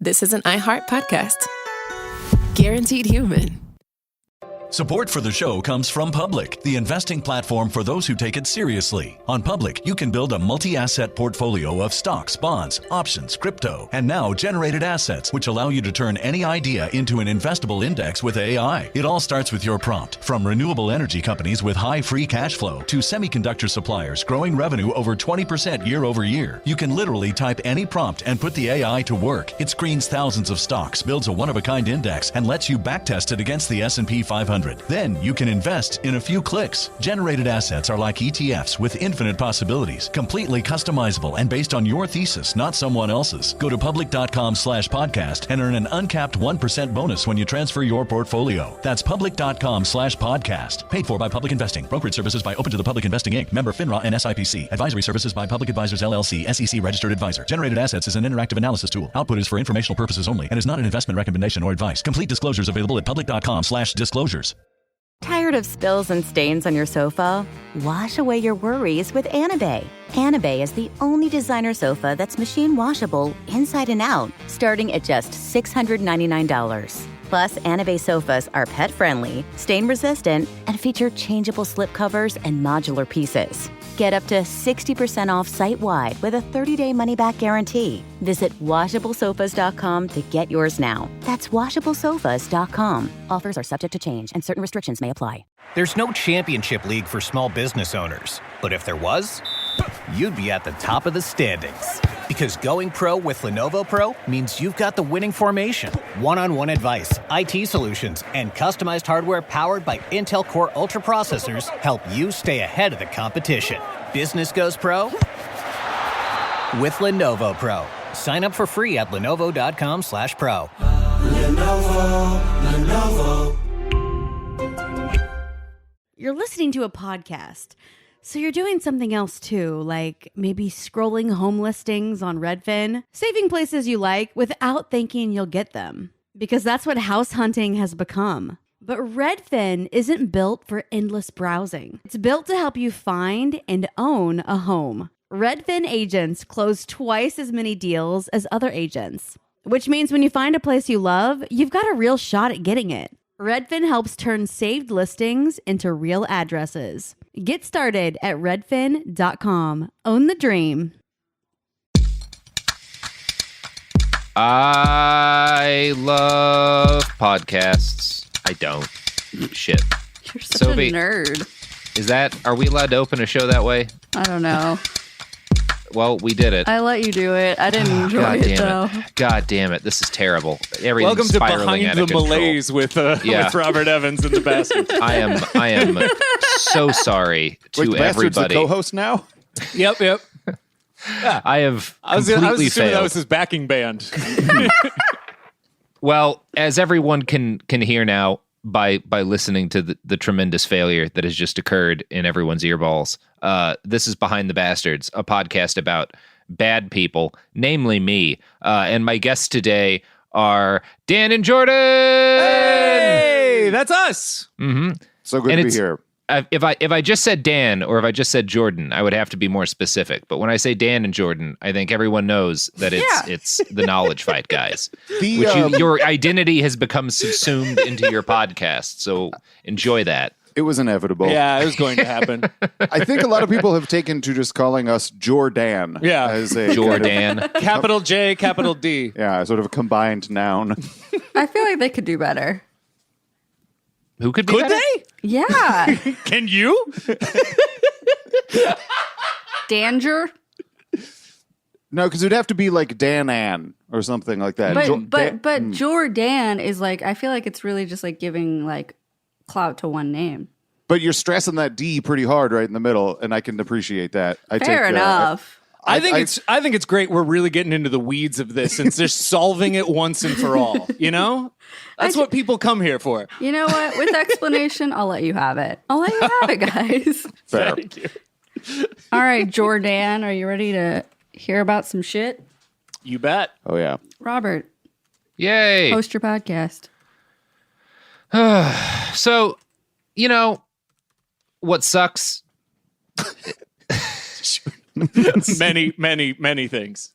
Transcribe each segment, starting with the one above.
this is an iHeart podcast. Guaranteed human. Support for the show comes from Public, the investing platform for those who take it seriously. On Public, you can build a multi-asset portfolio of stocks, bonds, options, crypto, and now generated assets, which allow you to turn any idea into an investable index with AI. It all starts with your prompt. From renewable energy companies with high free cash flow to semiconductor suppliers growing revenue over 20% year over year, you can literally type any prompt and put the AI to work. It screens thousands of stocks, builds a one-of-a-kind index, and lets you backtest it against the S&P 500. Then you can invest in a few clicks. Generated assets are like ETFs with infinite possibilities, completely customizable and based on your thesis, not someone else's. Go to public.com/podcast and earn an uncapped 1% bonus when you transfer your portfolio. That's public.com/podcast. Paid for by Public Investing. Brokerage services by Open to the Public Investing Inc. Member FINRA and SIPC. Advisory services by Public Advisors LLC, SEC registered advisor. Generated assets is an interactive analysis tool. Output is for informational purposes only and is not an investment recommendation or advice. Complete disclosures available at public.com/disclosures. Tired of spills and stains on your sofa? Wash away your worries with Anabay. Anabay is the only designer sofa that's machine washable inside and out, starting at just $699. Plus, Anabay sofas are pet-friendly, stain-resistant, and feature changeable slip covers and modular pieces. Get up to 60% off site-wide with a 30-day money-back guarantee. Visit WashableSofas.com to get yours now. That's WashableSofas.com. Offers are subject to change, and certain restrictions may apply. There's no championship league for small business owners. But if there was, you'd be at the top of the standings. Because going pro with Lenovo Pro means you've got the winning formation. One-on-one advice, IT solutions, and customized hardware powered by Intel Core Ultra processors help you stay ahead of the competition. Business goes pro with Lenovo Pro. Sign up for free at lenovo.com/pro. Lenovo. You're listening to a podcast, so you're doing something else too, like maybe scrolling home listings on Redfin, saving places you like without thinking you'll get them, because that's what house hunting has become. But Redfin isn't built for endless browsing. It's built to help you find and own a home. Redfin agents close twice as many deals as other agents, which means when you find a place you love, you've got a real shot at getting it. Redfin helps turn saved listings into real addresses. Get started at redfin.com. Own the dream. I love podcasts. I don't. Shit. You're such a nerd. Are we allowed to open a show that way? I don't know. Well, we did it. I let you do it. I didn't enjoy it, though. God damn it. This is terrible. Welcome to Behind the Malaise with Robert Evans and the Bastards. I am so sorry to everybody. everybody. The co-host now? Yep. Yeah. I have I was completely assuming failed. that was his backing band. Well, as everyone can hear now by listening to the tremendous failure that has just occurred in everyone's earballs, this is Behind the Bastards, a podcast about bad people, namely me. And my guests today are Dan and Jordan. Hey, that's us. Mm-hmm. So good to be here. If I just said Dan or if I just said Jordan, I would have to be more specific. But when I say Dan and Jordan, I think everyone knows that it's the Knowledge Fight guys. Your identity has become subsumed into your podcast. So enjoy that. It was inevitable. Yeah, it was going to happen. I think a lot of people have taken to just calling us Jordan. Yeah. As a Jordan. Kind Capital J, capital D. Yeah, sort of a combined noun. I feel like they could do better. Who could be Could better? they? Yeah. Can you? Danger? No, because it would have to be like Dan Ann or something like that. But Jordan is like, I feel like it's really just like giving like clout to one name. But you're stressing that D pretty hard right in the middle, and I can appreciate that. Fair enough. I think it's great. We're really getting into the weeds of this and just solving it once and for all. You know, that's what people come here for. You know what? With explanation, I'll let you have it. I'll let you have it, guys. Fair. Thank you. All right, Jordan, are you ready to hear about some shit? You bet. Oh yeah, Robert. Yay! Host your podcast. So, you know what sucks? many things.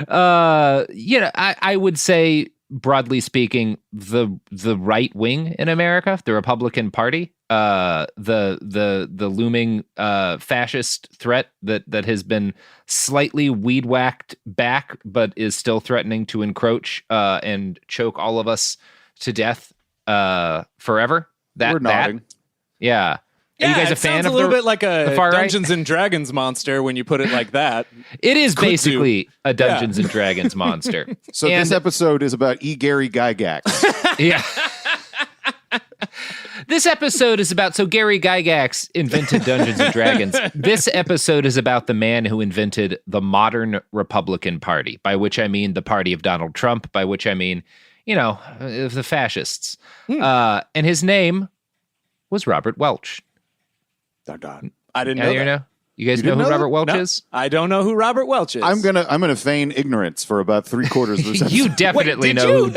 I would say, broadly speaking, the right wing in America, the Republican Party, the looming fascist threat that has been slightly weed whacked back, but is still threatening to encroach and choke all of us to death forever. We're nodding. Yeah. Are you guys a fan of a little bit like a far Dungeons and Dragons monster when you put it like that. It is basically a Dungeons and Dragons monster. So this episode is about E. Gary Gygax. Yeah. This episode is about, so Gary Gygax invented Dungeons and Dragons. This episode is about the man who invented the modern Republican Party, by which I mean the party of Donald Trump, by which I mean, the fascists. And his name was Robert Welch. I didn't know that. You guys know who Robert Welch is? I don't know who Robert Welch is. I'm gonna feign ignorance for about 3/4 of this episode. You definitely know who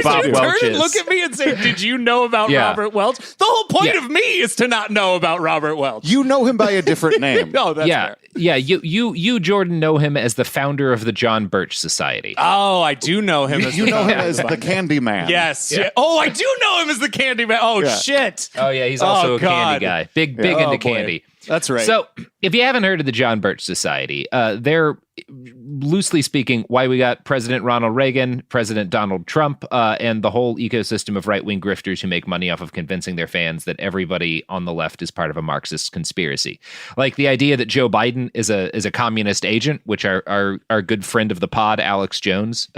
Bob Welch is. Look at me and say, "Did you know about Robert Welch?" The whole point of me is to not know about Robert Welch. You know him by a different name. Oh, that's fair. Yeah. You, Jordan, know him as the founder of the John Birch Society. Oh, I do know him. You know him as the Candy Man. Yes. Yeah. Oh, I do know him as the Candy Man. Oh, shit. Oh, yeah. He's also a candy guy. Big into candy. That's right. So if you haven't heard of the John Birch Society, they're, loosely speaking, why we got President Ronald Reagan, President Donald Trump, and the whole ecosystem of right-wing grifters who make money off of convincing their fans that everybody on the left is part of a Marxist conspiracy. Like the idea that Joe Biden is a communist agent, which our good friend of the pod, Alex Jones,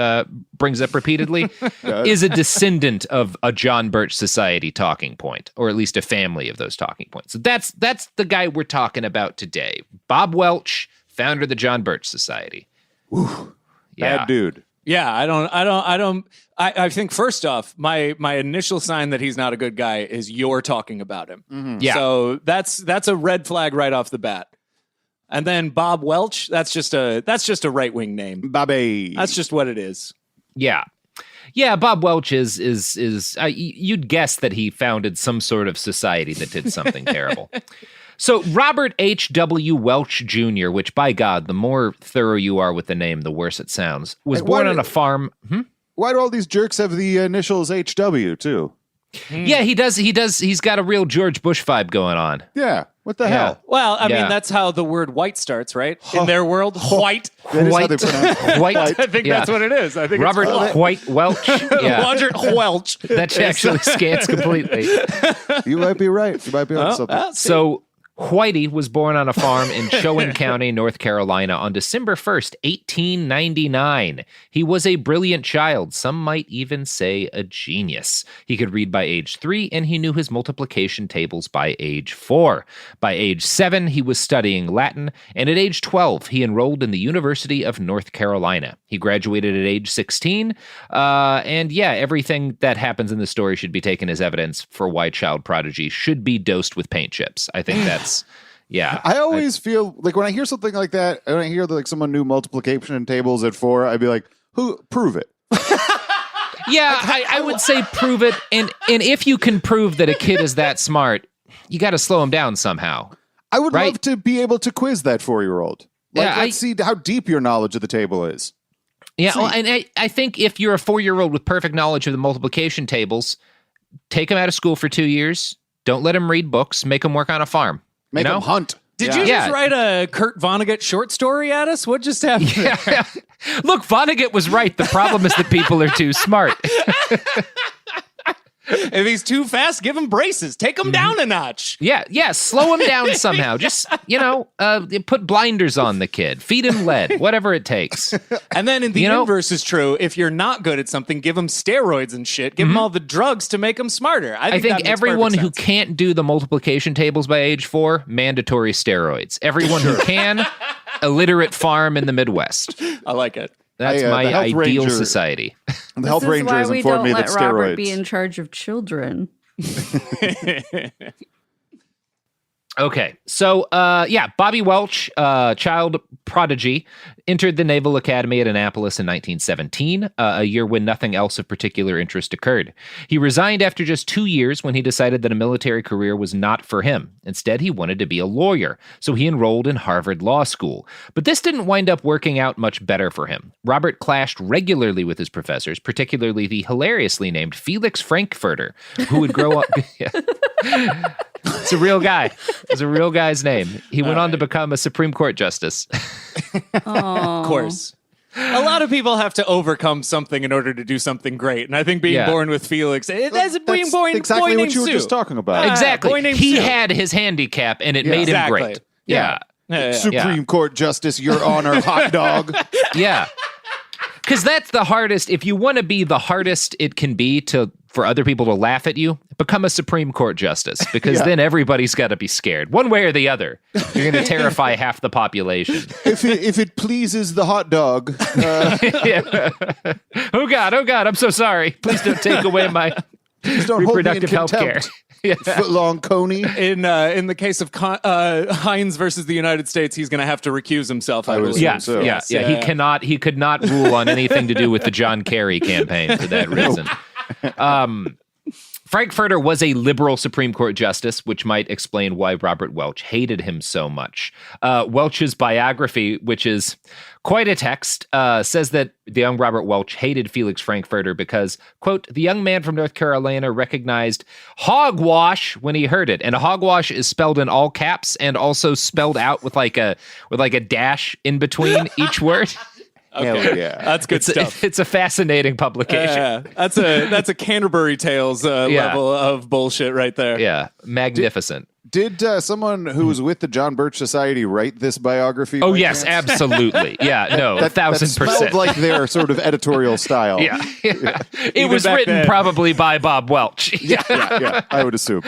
brings up repeatedly, is a descendant of a John Birch Society talking point, or at least a family of those talking points. So that's the guy we're talking about today. Bob Welch, founder of the John Birch Society. Ooh, bad dude. Yeah, I think first off, my initial sign that he's not a good guy is you're talking about him. Mm-hmm. Yeah. So that's a red flag right off the bat. And then Bob Welch, that's just a right-wing name. Bobby. That's just what it is. Yeah. Yeah, Bob Welch is you'd guess that he founded some sort of society that did something terrible. So Robert H.W. Welch Jr., which, by God, the more thorough you are with the name, the worse it sounds, was born on a farm. Why do all these jerks have the initials H.W. too? Yeah, he does. He's got a real George Bush vibe going on. Yeah. What the hell? Well, I mean, that's how the word white starts, right? In their world, white. That is how they pronounce it. White. I think that's what it is. I think Robert it's White Welch. Yeah. Robert Welch. That actually scans completely. You might be right. You might be on something. So Whitey was born on a farm in Chowan County, North Carolina on December 1st, 1899. He was a brilliant child. Some might even say a genius. He could read by age 3, and he knew his multiplication tables by age 4. By age 7, he was studying Latin, and at age 12, he enrolled in the University of North Carolina. He graduated at age 16, and everything that happens in the story should be taken as evidence for why child prodigy should be dosed with paint chips. I think that's I always feel like when I hear something like that, when I hear that like someone knew multiplication tables at 4, I'd be like, "Who? Prove it." Yeah, I would say prove it, and if you can prove that a kid is that smart, you got to slow him down somehow. I would love to be able to quiz that 4-year-old. Let's see how deep your knowledge of the table is. Yeah, well, and I think if you're a 4-year-old with perfect knowledge of the multiplication tables, take him out of school for 2 years. Don't let him read books. Make him work on a farm. Make him hunt. Did you just write a Kurt Vonnegut short story at us? What just happened? Yeah. Look, Vonnegut was right. The problem is that people are too smart. If he's too fast, give him braces. Take him down a notch. Yeah. Slow him down somehow. Just, put blinders on the kid. Feed him lead. Whatever it takes. And then the inverse is true. If you're not good at something, give him steroids and shit. Give him all the drugs to make him smarter. I think everyone who can't do the multiplication tables by age 4, mandatory steroids. Everyone who can, illiterate farm in the Midwest. I like it. That's my ideal society. The health ranger has informed me that steroids. Robert be in charge of children. Okay, so Bobby Welch, child prodigy, entered the Naval Academy at Annapolis in 1917, a year when nothing else of particular interest occurred. He resigned after just 2 years when he decided that a military career was not for him. Instead, he wanted to be a lawyer, so he enrolled in Harvard Law School. But this didn't wind up working out much better for him. Robert clashed regularly with his professors, particularly the hilariously named Felix Frankfurter, who would grow up... It's a real guy. It's a real guy's name. He went on to become a Supreme Court justice. Of course. A lot of people have to overcome something in order to do something great. And I think being born with Felix, that's being born exactly boy what you were Sue. just talking about. Exactly. He had his handicap, and it made him great. Yeah. Supreme Court Justice, Your Honor, hot dog. Yeah. Because that's the hardest. If you want to be the hardest it can be for other people to laugh at you, become a Supreme Court justice, because then everybody's got to be scared. One way or the other. You're going to terrify half the population. If it pleases the hot dog. Oh, God, I'm so sorry. Please don't take away my reproductive health care. Footlong Coney. In the case of Hines versus the United States, he's going to have to recuse himself. I believe. Yeah. He could not rule on anything to do with the John Kerry campaign for that reason. Frankfurter was a liberal Supreme Court justice, which might explain why Robert Welch hated him so much. Welch's biography, which is quite a text, says that the young Robert Welch hated Felix Frankfurter because, quote, the young man from North Carolina recognized hogwash when he heard it. And hogwash is spelled in all caps and also spelled out with like a dash in between each word. Okay. Hell yeah. That's good stuff. It's a fascinating publication. That's a Canterbury Tales level of bullshit right there. Yeah, magnificent. Did someone who was with the John Birch Society write this biography? Oh, yes, absolutely. Yeah, no, 1,000%. That smelled like their sort of editorial style. Yeah. It was written probably by Bob Welch. Yeah, I would assume.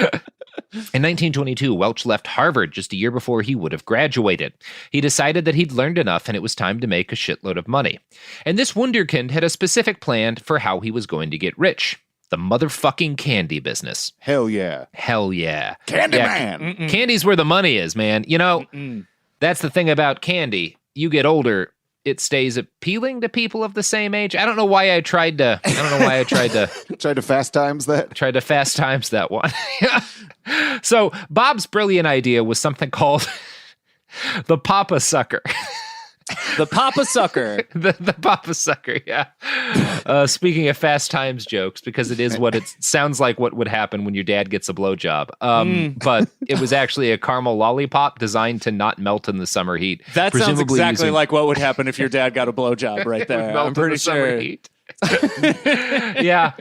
In 1922, Welch left Harvard just a year before he would have graduated. He decided that he'd learned enough and it was time to make a shitload of money. And this wunderkind had a specific plan for how he was going to get rich. The motherfucking candy business. Hell yeah. Candy man. Candy's where the money is, man. You know, that's the thing about candy. You get older, it stays appealing to people of the same age. I don't know why I tried to Tried to fast times that one. So Bob's brilliant idea was something called the Papa Sucker. The Papa Sucker. the Papa Sucker, yeah. Speaking of fast times jokes, because it is what it sounds like what would happen when your dad gets a blowjob. But it was actually a caramel lollipop designed to not melt in the summer heat. That sounds exactly like what would happen if your dad got a blowjob right there. I'm pretty sure. Yeah.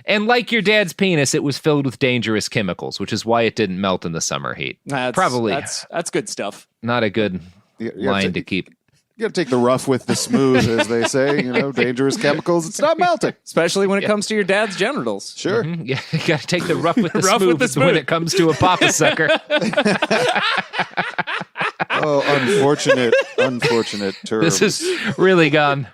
And like your dad's penis, it was filled with dangerous chemicals, which is why it didn't melt in the summer heat. Probably. That's good stuff. Not a good line to keep. You got to take the rough with the smooth, as they say. You know, dangerous chemicals. It's not melting. Especially when it comes to your dad's genitals. Sure. Mm-hmm. Yeah, you got to take the rough with the smooth when it comes to a Papa Sucker. Oh, unfortunate term. This has really gone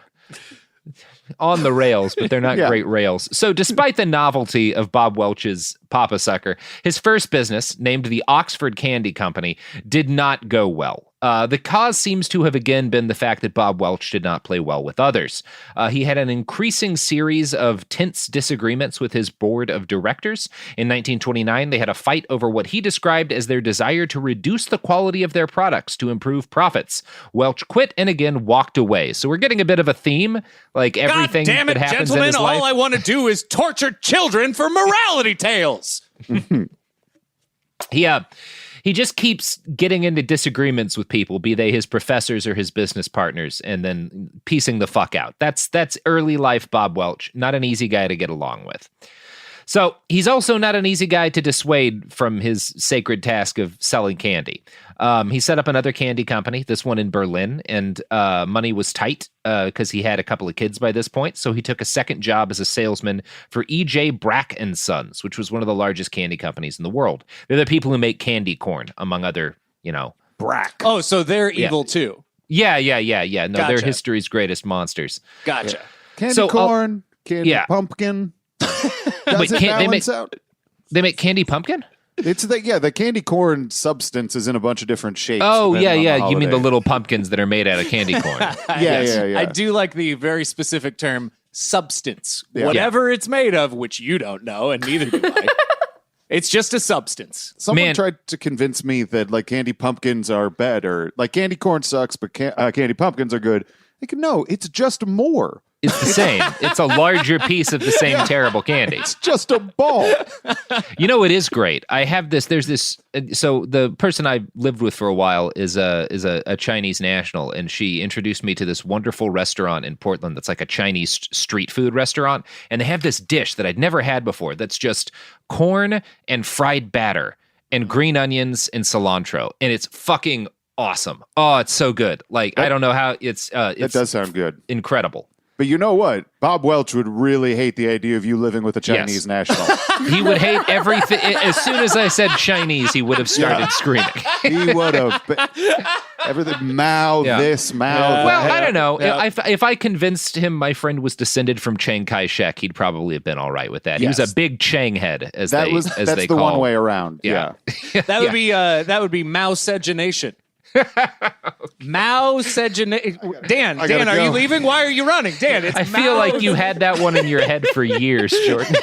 on the rails, but they're not great rails. So despite the novelty of Bob Welch's Papa Sucker, his first business, named the Oxford Candy Company, did not go well. The cause seems to have again been the fact that Bob Welch did not play well with others. He had an increasing series of tense disagreements with his board of directors. In 1929, they had a fight over what he described as their desire to reduce the quality of their products to improve profits. Welch quit and again walked away. So we're getting a bit of a theme, like everything God damn it, that happens gentlemen, in his life. all I want to do is torture children for morality tales. He just keeps getting into disagreements with people, be they his professors or his business partners, and then piecing the fuck out. That's early life Bob Welch. Not an easy guy to get along with. So he's also not an easy guy to dissuade from his sacred task of selling candy. He set up another candy company, this one in Berlin, and money was tight because he had a couple of kids by this point. So he took a second job as a salesman for E.J. Brack and Sons, which was one of the largest candy companies in the world. They're the people who make candy corn, among other, Brack. Oh, so they're evil too. Yeah. No, Gotcha. they're history's greatest monsters. Gotcha. Candy corn, candy pumpkin. Wait, They they make candy pumpkin? It's the candy corn substance is in a bunch of different shapes. Oh, yeah. You mean the holiday. little pumpkins that are made out of candy corn. Yeah. I do like the very specific term substance. Yeah. Whatever it's made of, which you don't know, and neither do I. It's just a substance. Someone tried to convince me that like candy pumpkins are better. Like candy corn sucks, but candy pumpkins are good. Like, no, it's just more. It's the same. It's a larger piece of the same terrible candy. It's just a ball. You know, it is great. I have this. There's this. So the person I lived with for a while is a Chinese national, and she introduced me to this wonderful restaurant in Portland that's like a Chinese street food restaurant, and they have this dish that I'd never had before. That's just corn and fried batter and green onions and cilantro, and it's fucking awesome. Oh, it's so good. Like I don't know how it's. That does sound good. Incredible. But you know what? Bob Welch would really hate the idea of you living with a Chinese national. He would hate everything. As soon as I said Chinese, he would have started screaming. He would have. Everything, Mao, this, Mao. Well, that. I don't know. If I convinced him my friend was descended from Chiang Kai-shek, he'd probably have been all right with that. He was a big Chang head, as they call. That's the one way around. Yeah. That would be Mao-segination. Mao-segination. Dan, are you leaving? Why are you running? Dan, it's I feel like you had that one in your head for years, Jordan.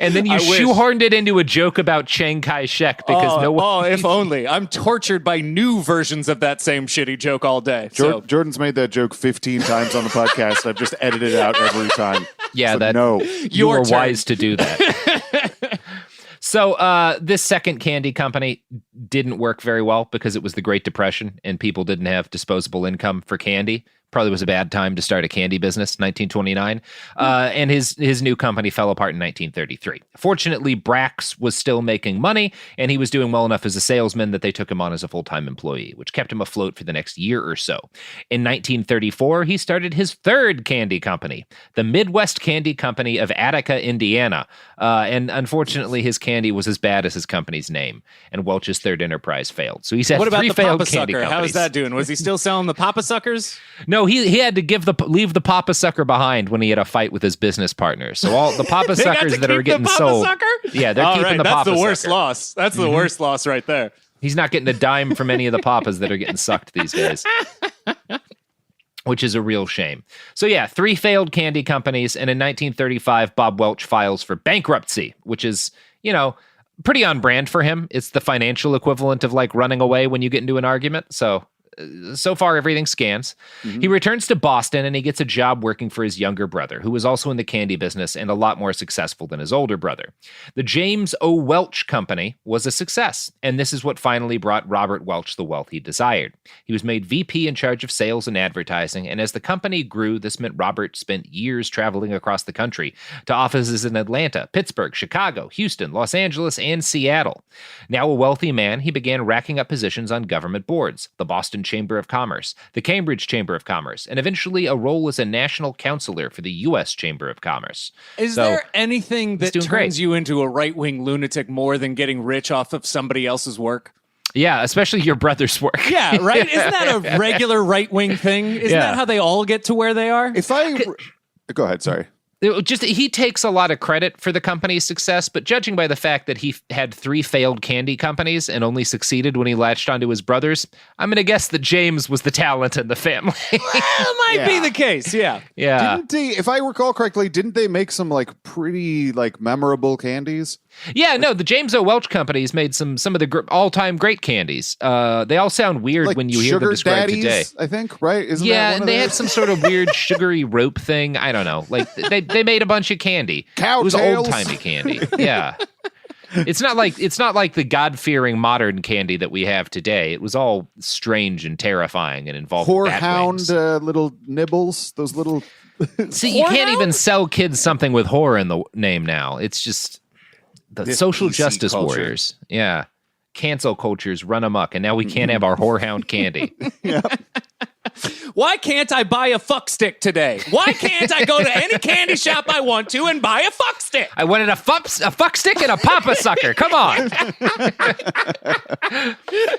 And then you shoehorned it into a joke about Chiang Kai-shek because no one... Oh, if only. I'm tortured by new versions of that same shitty joke all day. Jordan's made that joke 15 times on the podcast. I've just edited it out every time. Yeah, you were wise to do that. So this second candy company didn't work very well because it was the Great Depression and people didn't have disposable income for candy. Probably was a bad time to start a candy business, 1929. And his new company fell apart in 1933. Fortunately, Brax was still making money, and he was doing well enough as a salesman that they took him on as a full-time employee, which kept him afloat for the next year or so. In 1934, he started his third candy company, the Midwest Candy Company of Attica, Indiana. And unfortunately, his candy was as bad as his company's name, and Welch's third enterprise failed. So he's had what about three the failed Papa candy Sucker? companies. How is that doing? Was he still selling the Papa Suckers? No, he had to leave the Papa Sucker behind when he had a fight with his business partners. So all the Papa Suckers that are getting sold, yeah, they're keeping the Papa Sucker. That's the worst loss. That's the worst loss right there. He's not getting a dime from any of the Papas that are getting sucked these days, which is a real shame. So yeah, three failed candy companies, and in 1935, Bob Welch files for bankruptcy, which is, pretty on brand for him. It's the financial equivalent of like running away when you get into an argument. So far, everything scans. Mm-hmm. He returns to Boston and he gets a job working for his younger brother, who was also in the candy business and a lot more successful than his older brother. The James O. Welch Company was a success, and this is what finally brought Robert Welch the wealth he desired. He was made VP in charge of sales and advertising, and as the company grew, this meant Robert spent years traveling across the country to offices in Atlanta, Pittsburgh, Chicago, Houston, Los Angeles, and Seattle. Now a wealthy man, he began racking up positions on government boards, the Boston Chamber of Commerce, the Cambridge Chamber of Commerce, and eventually a role as a national counselor for the U.S. Chamber of Commerce. Is there anything that turns you into a right-wing lunatic more than getting rich off of somebody else's work? Yeah, especially your brother's work. Yeah, right? Isn't that a regular right-wing thing? Isn't that how they all get to where they are? Go ahead, sorry. He takes a lot of credit for the company's success, but judging by the fact that he had three failed candy companies and only succeeded when he latched onto his brothers, I'm going to guess that James was the talent in the family. Might be the case, yeah. Yeah. Didn't they, if I recall correctly, didn't they make some like pretty like memorable candies? Yeah, no, the James O. Welch Company's made some of the all-time great candies. They all sound weird like when you hear them described today. I think, right? Isn't yeah, that one and they had some sort of weird sugary rope thing. I don't know. Like they made a bunch of candy. Cow it was tails. old-timey candy. Yeah. It's not like the God-fearing modern candy that we have today. It was all strange and terrifying and involved whorehound little nibbles, those little See, you can't even sell kids something with whore in the name now. It's just the social justice culture. warriors. Yeah. Cancel cultures run amok, and now we can't have our whorehound candy. Why can't I buy a fuck stick today? Why can't I go to any candy shop I want to and buy a fuck stick? I wanted a fuck stick and a Papa Sucker. Come on.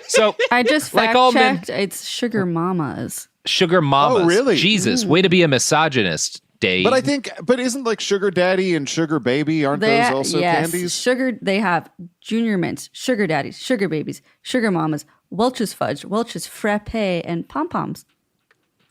So I just fact-checked. It's Sugar Mamas. Sugar Mamas. Oh, really? Jesus, way to be a misogynist, day. But isn't like Sugar Daddy and Sugar Baby, aren't those also candies? They have Junior Mints, Sugar Daddies, Sugar Babies, Sugar Mamas, Welch's Fudge, Welch's Frappe, and Pom Poms.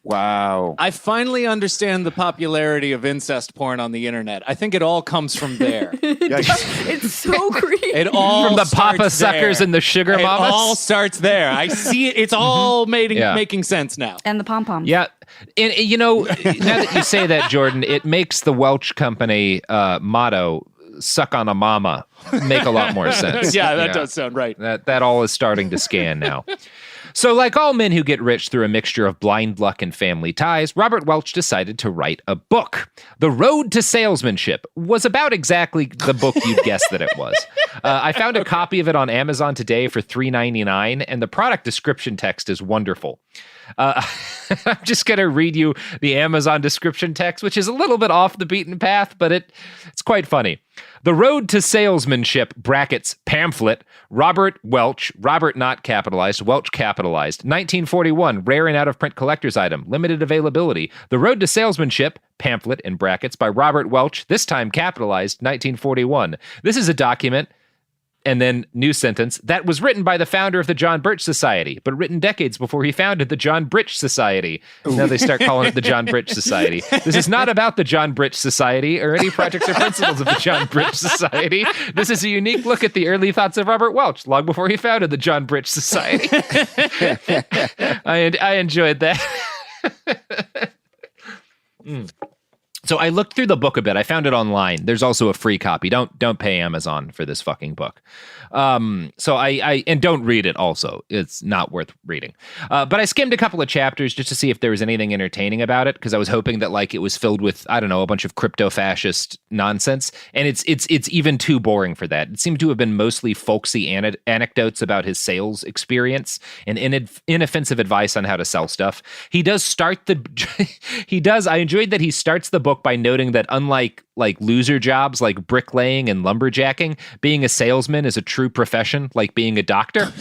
Wow. I finally understand the popularity of incest porn on the internet. I think it all comes from there. It's so creepy. It all from the starts Papa Suckers there. and the Sugar Mamas? It all starts there. I see it. It's all making sense now. And the Pom Poms. Yeah. And, you know, now that you say that, Jordan, it makes the Welch Company motto, suck on a mama, make a lot more sense. Yeah, that does sound right. That all is starting to scan now. So like all men who get rich through a mixture of blind luck and family ties, Robert Welch decided to write a book. The Road to Salesmanship was about exactly the book you'd guess that it was. I found a copy of it on Amazon today for $3.99, and the product description text is wonderful. I'm just going to read you the Amazon description text, which is a little bit off the beaten path, but it's quite funny. The Road to Salesmanship, brackets, pamphlet, Robert Welch, Robert not capitalized, Welch capitalized, 1941, rare and out-of-print collector's item, limited availability. The Road to Salesmanship, pamphlet, in brackets, by Robert Welch, this time capitalized, 1941. This is a document, and then new sentence, that was written by the founder of the John Birch Society, but written decades before he founded the John Birch Society. Ooh. Now they start calling it the John Birch Society. This is not about the John Birch Society or any projects or principles of the John Birch Society. This is a unique look at the early thoughts of Robert Welch, long before he founded the John Birch Society. I enjoyed that. So I looked through the book a bit. I found it online. There's also a free copy. Don't pay Amazon for this fucking book. So I don't read it also. It's not worth reading. But I skimmed a couple of chapters just to see if there was anything entertaining about it, because I was hoping that like it was filled with, I don't know, a bunch of crypto-fascist nonsense. And it's even too boring for that. It seemed to have been mostly folksy anecdotes about his sales experience and inoffensive advice on how to sell stuff. I enjoyed that he starts the book by noting that unlike like loser jobs like bricklaying and lumberjacking, being a salesman is a true profession, like being a doctor.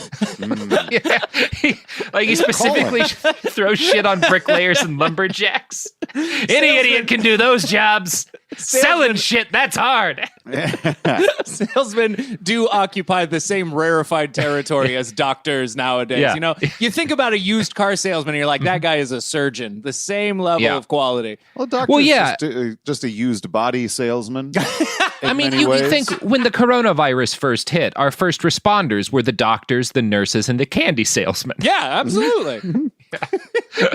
He specifically throws shit on bricklayers and lumberjacks. Any idiot can do those jobs. Selling shit, that's hard. Salesmen do occupy the same rarefied territory as doctors nowadays. Yeah. You know, you think about a used car salesman and you're like, that guy is a surgeon. The same level of quality. Well, doctor's just a used body salesman. I mean, you think when the coronavirus first hit, our first responders were the doctors, the nurses, and the candy salesmen. Yeah, absolutely.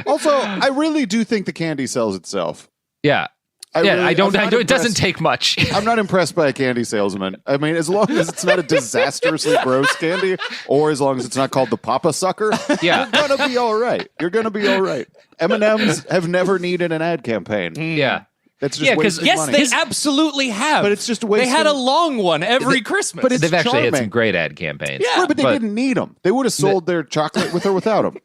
Also, I really do think the candy sells itself. Yeah. It doesn't take much. I'm not impressed by a candy salesman. I mean, as long as it's not a disastrously gross candy, or as long as it's not called the Papa Sucker, you're gonna be all right. M&Ms have never needed an ad campaign. Yeah. That's just wasting money. They absolutely have. But it's just wasting. They had a long one every Christmas. But they've actually charming. had some great ad campaigns. Yeah, but they didn't need them. They would have sold their chocolate with or without them.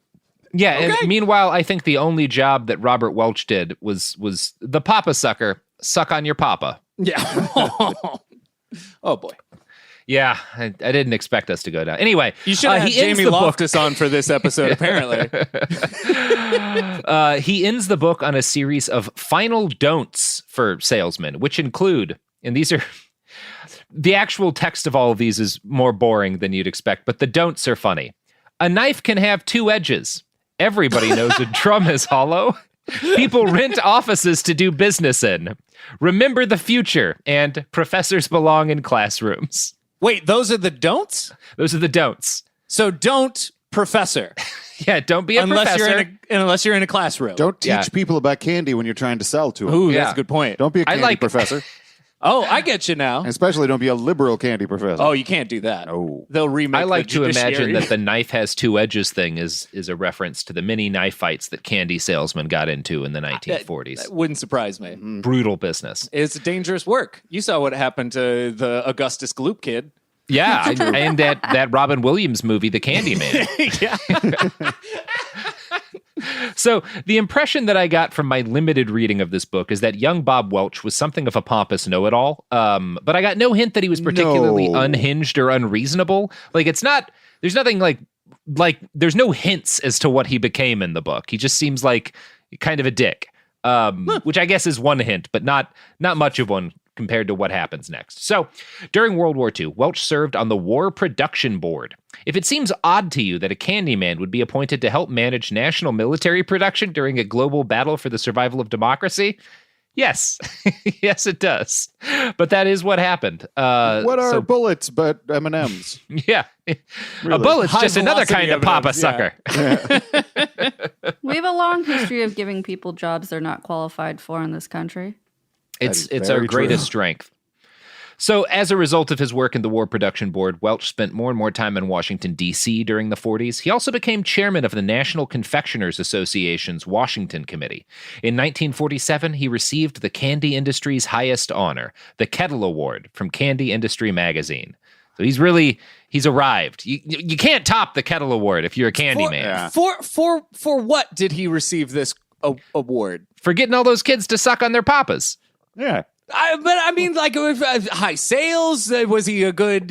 Yeah, and meanwhile, I think the only job that Robert Welch did was the Papa Sucker, suck on your papa. Yeah. Oh, boy. Yeah, I didn't expect us to go down. Anyway, you should have had Jamie Loftus on for this episode, apparently. He ends the book on a series of final don'ts for salesmen, which include, and these are, the actual text of all of these is more boring than you'd expect, but the don'ts are funny. A knife can have two edges. Everybody knows a drum is hollow. People rent offices to do business in. Remember the future, and professors belong in classrooms. Wait, those are the don'ts? Those are the don'ts. So don't professor. Yeah, don't be a professor. Unless you're in a classroom. Don't teach people about candy when you're trying to sell to them. Ooh, that's a good point. Don't be a candy professor. Oh, I get you now. And especially don't be a liberal candy professor. Oh, you can't do that. No. They'll remake I like the to judiciary. imagine that the knife has two edges thing is a reference to the many knife fights that candy salesmen got into in the 1940s. That wouldn't surprise me. Brutal business. It's dangerous work. You saw what happened to the Augustus Gloop kid. Yeah, and that Robin Williams movie, The Candyman. Yeah. So the impression that I got from my limited reading of this book is that young Bob Welch was something of a pompous know-it-all, but I got no hint that he was particularly unhinged or unreasonable. Like, it's not, there's nothing like there's no hints as to what he became in the book. He just seems like kind of a dick. which I guess is one hint, but not much of one compared to what happens next. So, during World War II, Welch served on the War Production Board. If it seems odd to you that a candy man would be appointed to help manage national military production during a global battle for the survival of democracy, yes. Yes, it does. But that is what happened. What are bullets but M&Ms? Yeah. Really? A bullet's just another kind of papa sucker. Yeah. We have a long history of giving people jobs they're not qualified for in this country. It's our greatest strength. So as a result of his work in the War Production Board, Welch spent more and more time in Washington, D.C. during the 40s. He also became chairman of the National Confectioners Association's Washington Committee. In 1947, he received the candy industry's highest honor, the Kettle Award from Candy Industry Magazine. So he's arrived. You can't top the Kettle Award if you're a candy man. Yeah. For what did he receive this award? For getting all those kids to suck on their papas. Yeah. But I mean, like, high sales? Was he a good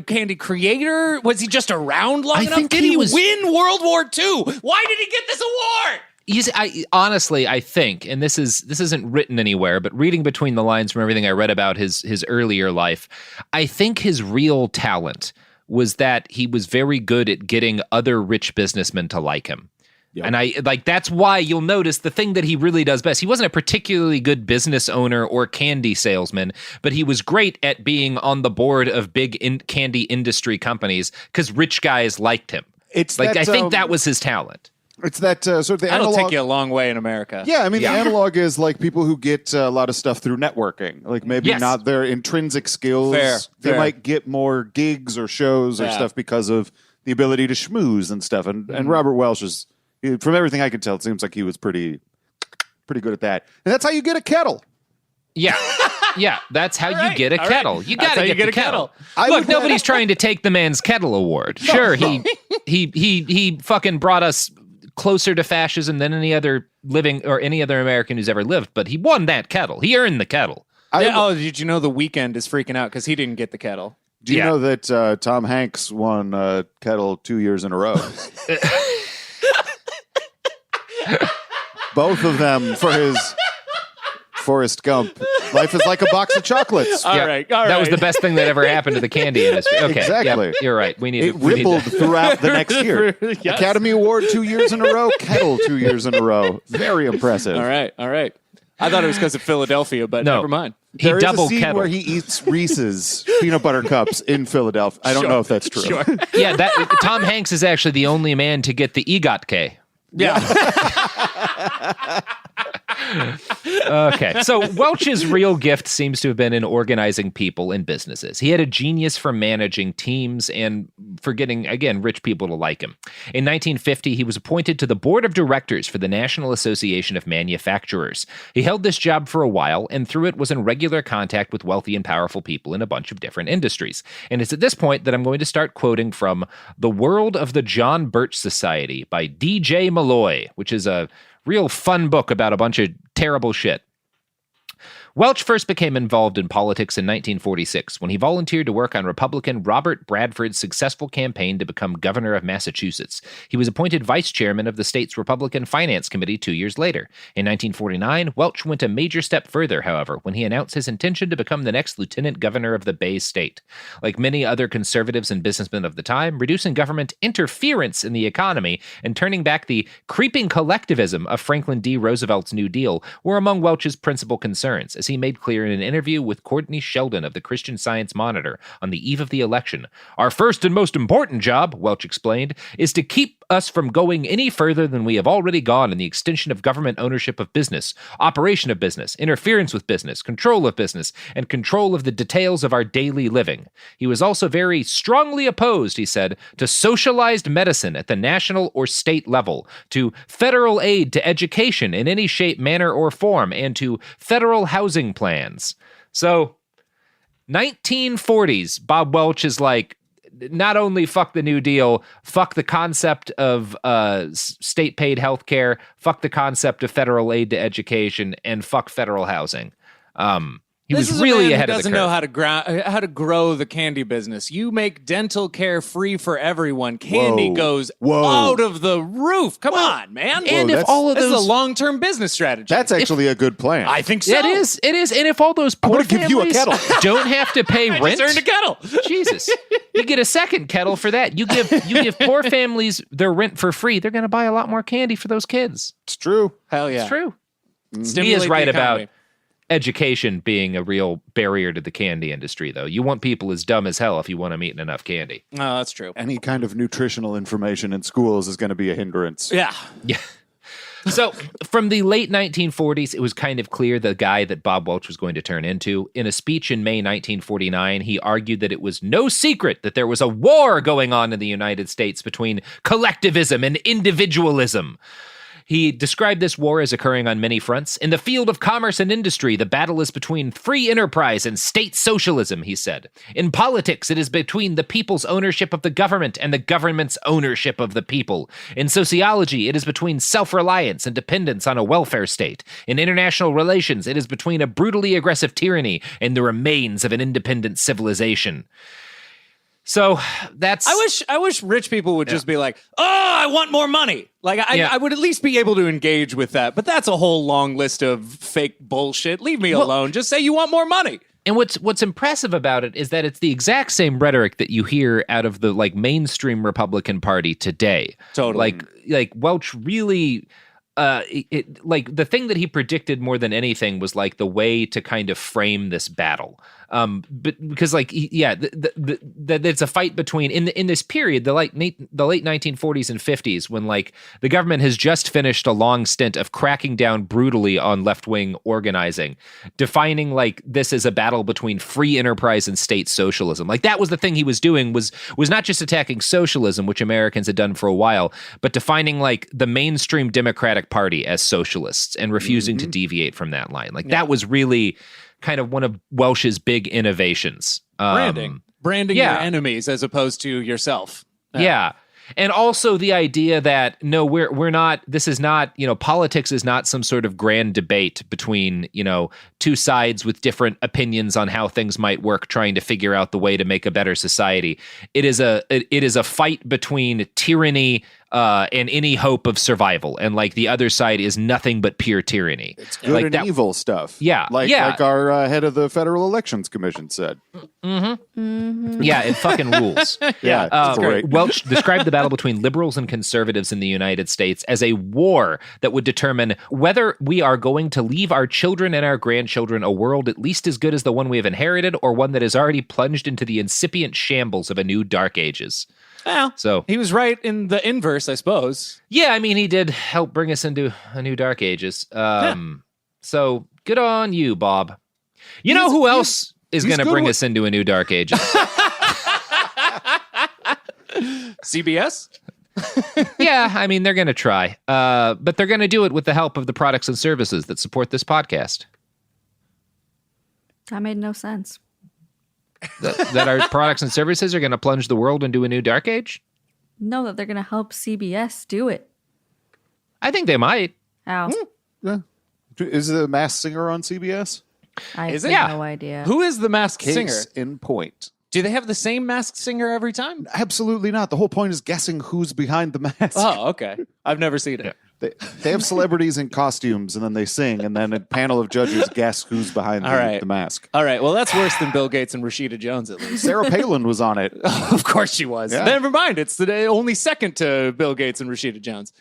candy creator? Was he just around long enough? Did he win World War II? Why did he get this award? Honestly, I think, and this isn't written anywhere, but reading between the lines from everything I read about his earlier life, I think his real talent was that he was very good at getting other rich businessmen to like him. Yep. And that's why you'll notice the thing that he really does best. He wasn't a particularly good business owner or candy salesman, but he was great at being on the board of big candy industry companies because rich guys liked him. It's like, I think that was his talent. It's that sort of the analog. That'll take you a long way in America. Yeah, I mean, the analog is like people who get a lot of stuff through networking. Like maybe not their intrinsic skills. They might get more gigs or shows or stuff because of the ability to schmooze and stuff. And Robert Welch is, from everything I could tell, it seems like he was pretty good at that. And that's how you get a kettle. Yeah. Yeah, that's how you get a kettle. Right. You got to get a kettle. Look, nobody's trying to take the man's kettle award. Sure, he fucking brought us closer to fascism than any other American who's ever lived, but he won that kettle. He earned the kettle. Did you know The Weeknd is freaking out because he didn't get the kettle? Do you know that Tom Hanks won a kettle 2 years in a row? Both of them for his Forrest Gump. Life is like a box of chocolates. All right. That was the best thing that ever happened to the candy industry. Okay, exactly. Yep, you're right. It rippled throughout the next year. Yes. Academy Award 2 years in a row. Kettle 2 years in a row. Very impressive. All right. I thought it was because of Philadelphia, but never mind. There is a scene where he eats Reese's peanut butter cups in Philadelphia. I don't know if that's true. Sure. Yeah, Tom Hanks is actually the only man to get the EGOT K. Yeah. Okay. So Welch's real gift seems to have been in organizing people and businesses. He had a genius for managing teams and for getting, again, rich people to like him. In 1950, he was appointed to the board of directors for the National Association of Manufacturers. He held this job for a while and through it was in regular contact with wealthy and powerful people in a bunch of different industries. And it's at this point that I'm going to start quoting from The World of the John Birch Society by D.J. Malloy, which is a real fun book about a bunch of terrible shit. Welch first became involved in politics in 1946 when he volunteered to work on Republican Robert Bradford's successful campaign to become governor of Massachusetts. He was appointed vice chairman of the state's Republican Finance Committee 2 years later. In 1949, Welch went a major step further, however, when he announced his intention to become the next lieutenant governor of the Bay State. Like many other conservatives and businessmen of the time, reducing government interference in the economy and turning back the creeping collectivism of Franklin D. Roosevelt's New Deal were among Welch's principal concerns, as he made clear in an interview with Courtney Sheldon of the Christian Science Monitor on the eve of the election. "Our first and most important job," Welch explained, "is to keep us from going any further than we have already gone in the extension of government ownership of business, operation of business, interference with business, control of business, and control of the details of our daily living." He was also very strongly opposed, he said, to socialized medicine at the national or state level, to federal aid to education in any shape, manner, or form, and to federal housing plans. So, 1940s, Bob Welch is like, not only fuck the New Deal, fuck the concept of state-paid health care, fuck the concept of federal aid to education, and fuck federal housing. He this was is really a man ahead who of the doesn't curve. know how to grow the candy business. You make dental care free for everyone. Candy goes out of the roof. Come on, man. And if all of this those is a long-term business strategy. That's actually a good plan. I think so. It is. And if all those poor I'm gonna give you a families kettle. don't have to pay rent, I just earned a kettle. Jesus, you get a second kettle for that. You give poor families their rent for free. They're going to buy a lot more candy for those kids. It's true. Hell yeah. It's true. Stimulate He is right the economy. about education being a real barrier to the candy industry, though. You want people as dumb as hell if you want them eating enough candy. No, that's true. Any kind of nutritional information in schools is going to be a hindrance. Yeah. Yeah. So from the late 1940s, it was kind of clear the guy that Bob Welch was going to turn into. In a speech in May 1949, he argued that it was no secret that there was a war going on in the United States between collectivism and individualism. He described this war as occurring on many fronts. In the field of commerce and industry, the battle is between free enterprise and state socialism, he said. In politics, it is between the people's ownership of the government and the government's ownership of the people. In sociology, it is between self-reliance and dependence on a welfare state. In international relations, it is between a brutally aggressive tyranny and the remains of an independent civilization. So that's... I wish rich people would just be like, oh, I want more money. Like, I would at least be able to engage with that. But that's a whole long list of fake bullshit. Leave me alone. Just say you want more money. And what's impressive about it is that it's the exact same rhetoric that you hear out of the like mainstream Republican Party today. Totally. Like Welch really... like the thing that he predicted more than anything was like the way to kind of frame this battle. But because like, it's a fight between in this period, the late 1940s and 50s, when like the government has just finished a long stint of cracking down brutally on left-wing organizing, defining like this as a battle between free enterprise and state socialism. Like that was the thing he was doing was not just attacking socialism, which Americans had done for a while, but defining like the mainstream Democratic Party as socialists and refusing to deviate from that line. Like that was really kind of one of Welch's big innovations. Branding your enemies as opposed to yourself. Yeah. And also the idea that, no, we're not, this is not, politics is not some sort of grand debate between, two sides with different opinions on how things might work, trying to figure out the way to make a better society. It is a fight between tyranny and any hope of survival. And like the other side is nothing but pure tyranny. It's good and evil stuff. Yeah. Like our head of the Federal Elections Commission said. Yeah, it fucking rules. Yeah, great. Welch described the battle between liberals and conservatives in the United States as a war that would determine whether we are going to leave our children and our grandchildren a world at least as good as the one we have inherited, or one that is already plunged into the incipient shambles of a new dark ages. Well, so he was right in the inverse, I suppose. Yeah, I mean, he did help bring us into a new dark ages. So good on you, Bob. You know who else is going to bring us into a new dark ages? CBS? Yeah, I mean, they're going to try. But they're going to do it with the help of the products and services that support this podcast. That made no sense. That our products and services are going to plunge the world into a new dark age? No, that they're going to help CBS do it. I think they might. How? Yeah. Is the Masked Singer on CBS? I have no idea. Who is the Masked Singer? Case in point. Do they have the same Masked Singer every time? Absolutely not. The whole point is guessing who's behind the mask. Oh, okay. I've never seen it. They have celebrities in costumes, and then they sing, and then a panel of judges guess who's behind the mask. All right. Well, that's worse than Bill Gates and Rashida Jones, at least. Sarah Palin was on it. Of course she was. Yeah. Never mind. It's the only second to Bill Gates and Rashida Jones.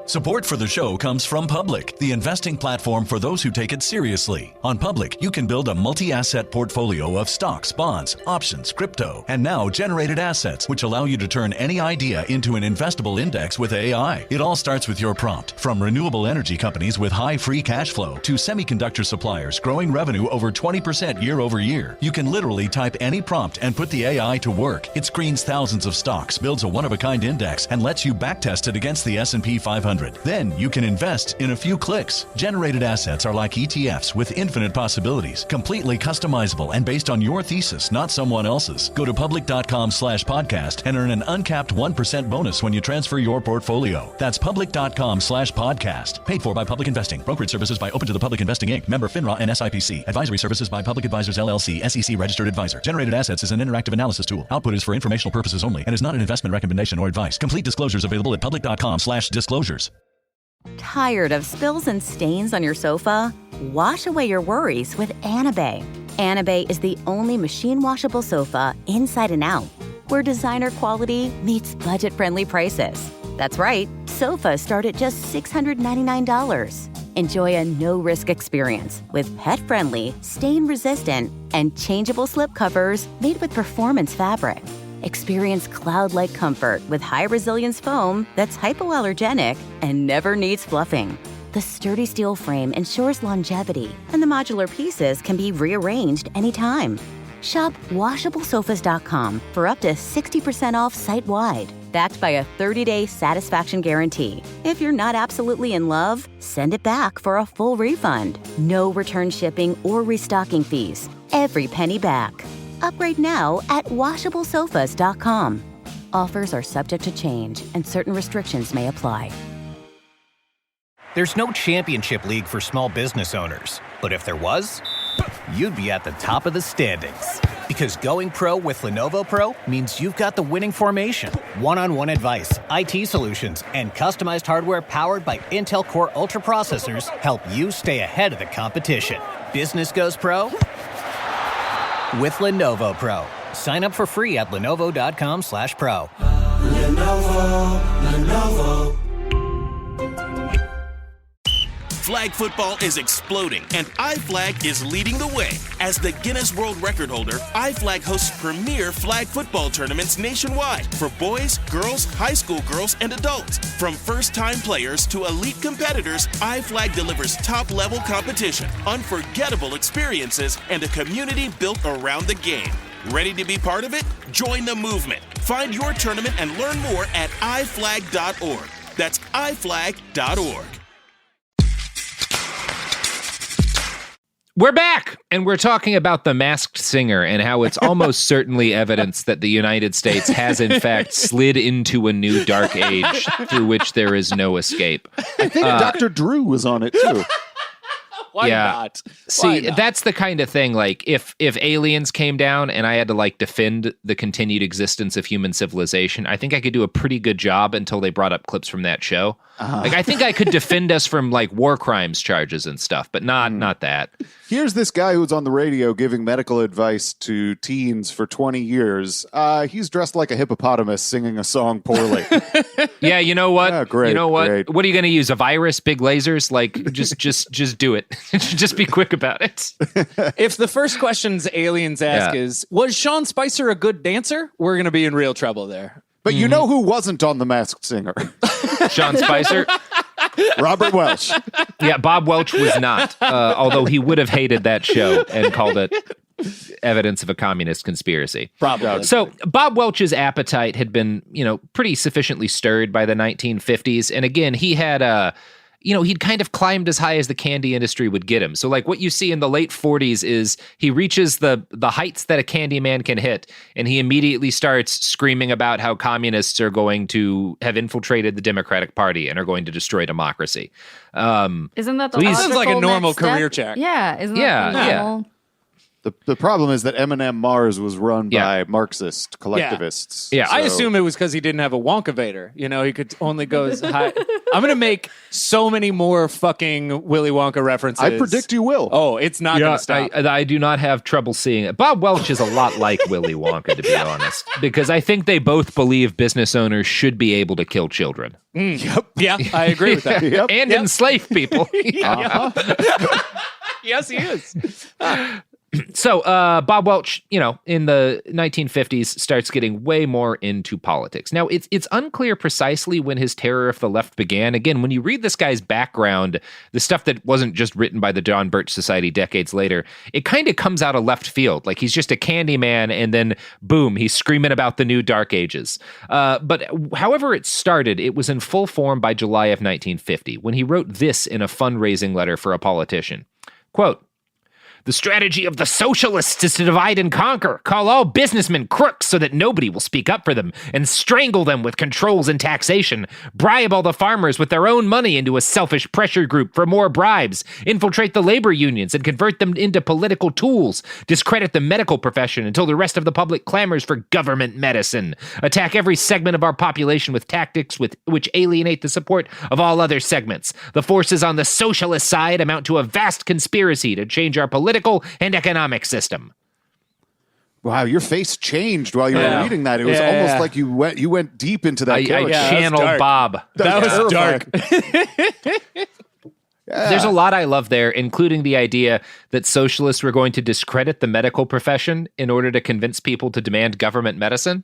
Support for the show comes from Public, the investing platform for those who take it seriously. On Public, you can build a multi-asset portfolio of stocks, bonds, options, crypto, and now generated assets, which allow you to turn any idea into an investable index with AI. It all starts with your prompt. From renewable energy companies with high free cash flow to semiconductor suppliers growing revenue over 20% year over year, you can literally type any prompt and put the AI to work. It screens thousands of stocks, builds a one-of-a-kind index, and lets you backtest it against the S&P 500. 100. Then you can invest in a few clicks. Generated assets are like ETFs with infinite possibilities, completely customizable and based on your thesis, not someone else's. Go to public.com/podcast and earn an uncapped 1% bonus when you transfer your portfolio. That's public.com/podcast. Paid for by Public Investing. Brokerage services by Open to the Public Investing Inc. Member FINRA and SIPC. Advisory services by Public Advisors LLC, SEC registered advisor. Generated assets is an interactive analysis tool. Output is for informational purposes only and is not an investment recommendation or advice. Complete disclosures available at public.com/disclosures. Tired of spills and stains on your sofa? Wash away your worries with Anabay. Anabay is the only machine washable sofa inside and out, where designer quality meets budget-friendly prices. That's right, sofas start at just $699. Enjoy a no-risk experience with pet-friendly, stain-resistant, and changeable slip covers made with performance fabric. Experience cloud-like comfort with high-resilience foam that's hypoallergenic and never needs fluffing. The sturdy steel frame ensures longevity, and the modular pieces can be rearranged anytime. Shop WashableSofas.com for up to 60% off site-wide, backed by a 30-day satisfaction guarantee. If you're not absolutely in love, send it back for a full refund. No return shipping or restocking fees. Every penny back. Upgrade now at WashableSofas.com. Offers are subject to change, and certain restrictions may apply. There's no championship league for small business owners, but if there was, you'd be at the top of the standings. Because going pro with Lenovo Pro means you've got the winning formation. One-on-one advice, IT solutions, and customized hardware powered by Intel Core Ultra processors help you stay ahead of the competition. Business goes pro with Lenovo Pro. Sign up for free at lenovo.com/pro. Lenovo. Flag football is exploding, and iFlag is leading the way. As the Guinness World Record holder, iFlag hosts premier flag football tournaments nationwide for boys, girls, high school girls, and adults. From first-time players to elite competitors, iFlag delivers top-level competition, unforgettable experiences, and a community built around the game. Ready to be part of it? Join the movement. Find your tournament and learn more at iflag.org. That's iflag.org. We're back, and we're talking about The Masked Singer and how it's almost certainly evidence that the United States has, in fact, slid into a new dark age through which there is no escape. I think Dr. Drew was on it, too. Why not? See, that's the kind of thing, like, if aliens came down and I had to, like, defend the continued existence of human civilization, I think I could do a pretty good job until they brought up clips from that show. Like, I think I could defend us from, like, war crimes charges and stuff, but not that. Here's this guy who's on the radio giving medical advice to teens for 20 years. He's dressed like a hippopotamus singing a song poorly. Yeah, you know what? Yeah, great, you know what? great. What are you going to use? A virus? Big lasers? Like, just do it. Just be quick about it. If the first questions aliens ask is, was Sean Spicer a good dancer? We're going to be in real trouble there. But you know who wasn't on The Masked Singer? Sean Spicer? Robert Welch. Yeah, Bob Welch was not, although he would have hated that show and called it evidence of a communist conspiracy. Probably. So Bob Welch's appetite had been, pretty sufficiently stirred by the 1950s. And again, he had he'd kind of climbed as high as the candy industry would get him. So like what you see in the late 40s is he reaches the heights that a candy man can hit, and he immediately starts screaming about how communists are going to have infiltrated the Democratic Party and are going to destroy democracy. Isn't that the Sounds like a logical normal next step? career check. Yeah, isn't that the normal? The problem is that M&M Mars was run by Marxist collectivists. Yeah, I so- assume it was because he didn't have a Wonkavator. He could only go as high. I'm going to make so many more fucking Willy Wonka references. I predict you will. Oh, it's not going to stop. I do not have trouble seeing it. Bob Welch is a lot like Willy Wonka, to be honest, because I think they both believe business owners should be able to kill children. Yep. Yeah, I agree with that. And enslave people. Yes, he is. So Bob Welch, in the 1950s, starts getting way more into politics. Now, it's unclear precisely when his terror of the left began. Again, when you read this guy's background, the stuff that wasn't just written by the John Birch Society decades later, it kind of comes out of left field. Like he's just a candy man, and then boom, he's screaming about the new Dark Ages. But however it started, it was in full form by July of 1950, when he wrote this in a fundraising letter for a politician. Quote, "The strategy of the socialists is to divide and conquer, call all businessmen crooks so that nobody will speak up for them, and strangle them with controls and taxation, bribe all the farmers with their own money into a selfish pressure group for more bribes, infiltrate the labor unions and convert them into political tools, discredit the medical profession until the rest of the public clamors for government medicine, attack every segment of our population with tactics which alienate the support of all other segments. The forces on the socialist side amount to a vast conspiracy to change our political and economic system." Wow, your face changed while you were reading that. It was almost like you went deep into that character. I channeled Bob. That was dark. There's a lot I love there, including the idea that socialists were going to discredit the medical profession in order to convince people to demand government medicine.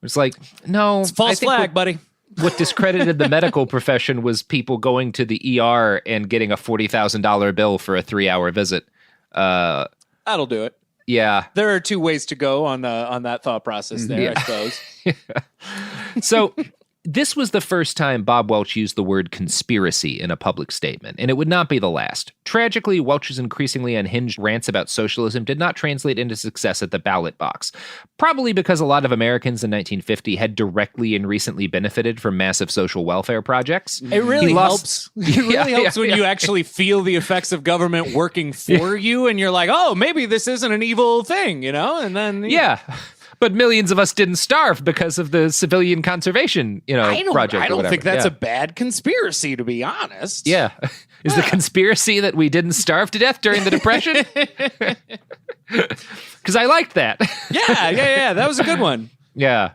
It's like, no. It's false flag, buddy. What discredited the medical profession was people going to the ER and getting a $40,000 bill for a 3-hour visit. That'll do it. Yeah. There are two ways to go on that thought process there, I suppose. So this was the first time Bob Welch used the word conspiracy in a public statement, and it would not be the last. Tragically, Welch's increasingly unhinged rants about socialism did not translate into success at the ballot box, probably because a lot of Americans in 1950 had directly and recently benefited from massive social welfare projects. It really helps. It really helps when you actually feel the effects of government working for you, and you're like, oh, maybe this isn't an evil thing, and then... Yeah. But millions of us didn't starve because of the civilian conservation, project. I don't think that's a bad conspiracy, to be honest. Yeah. Is the conspiracy that we didn't starve to death during the Depression? Because I liked that. Yeah. That was a good one. Yeah.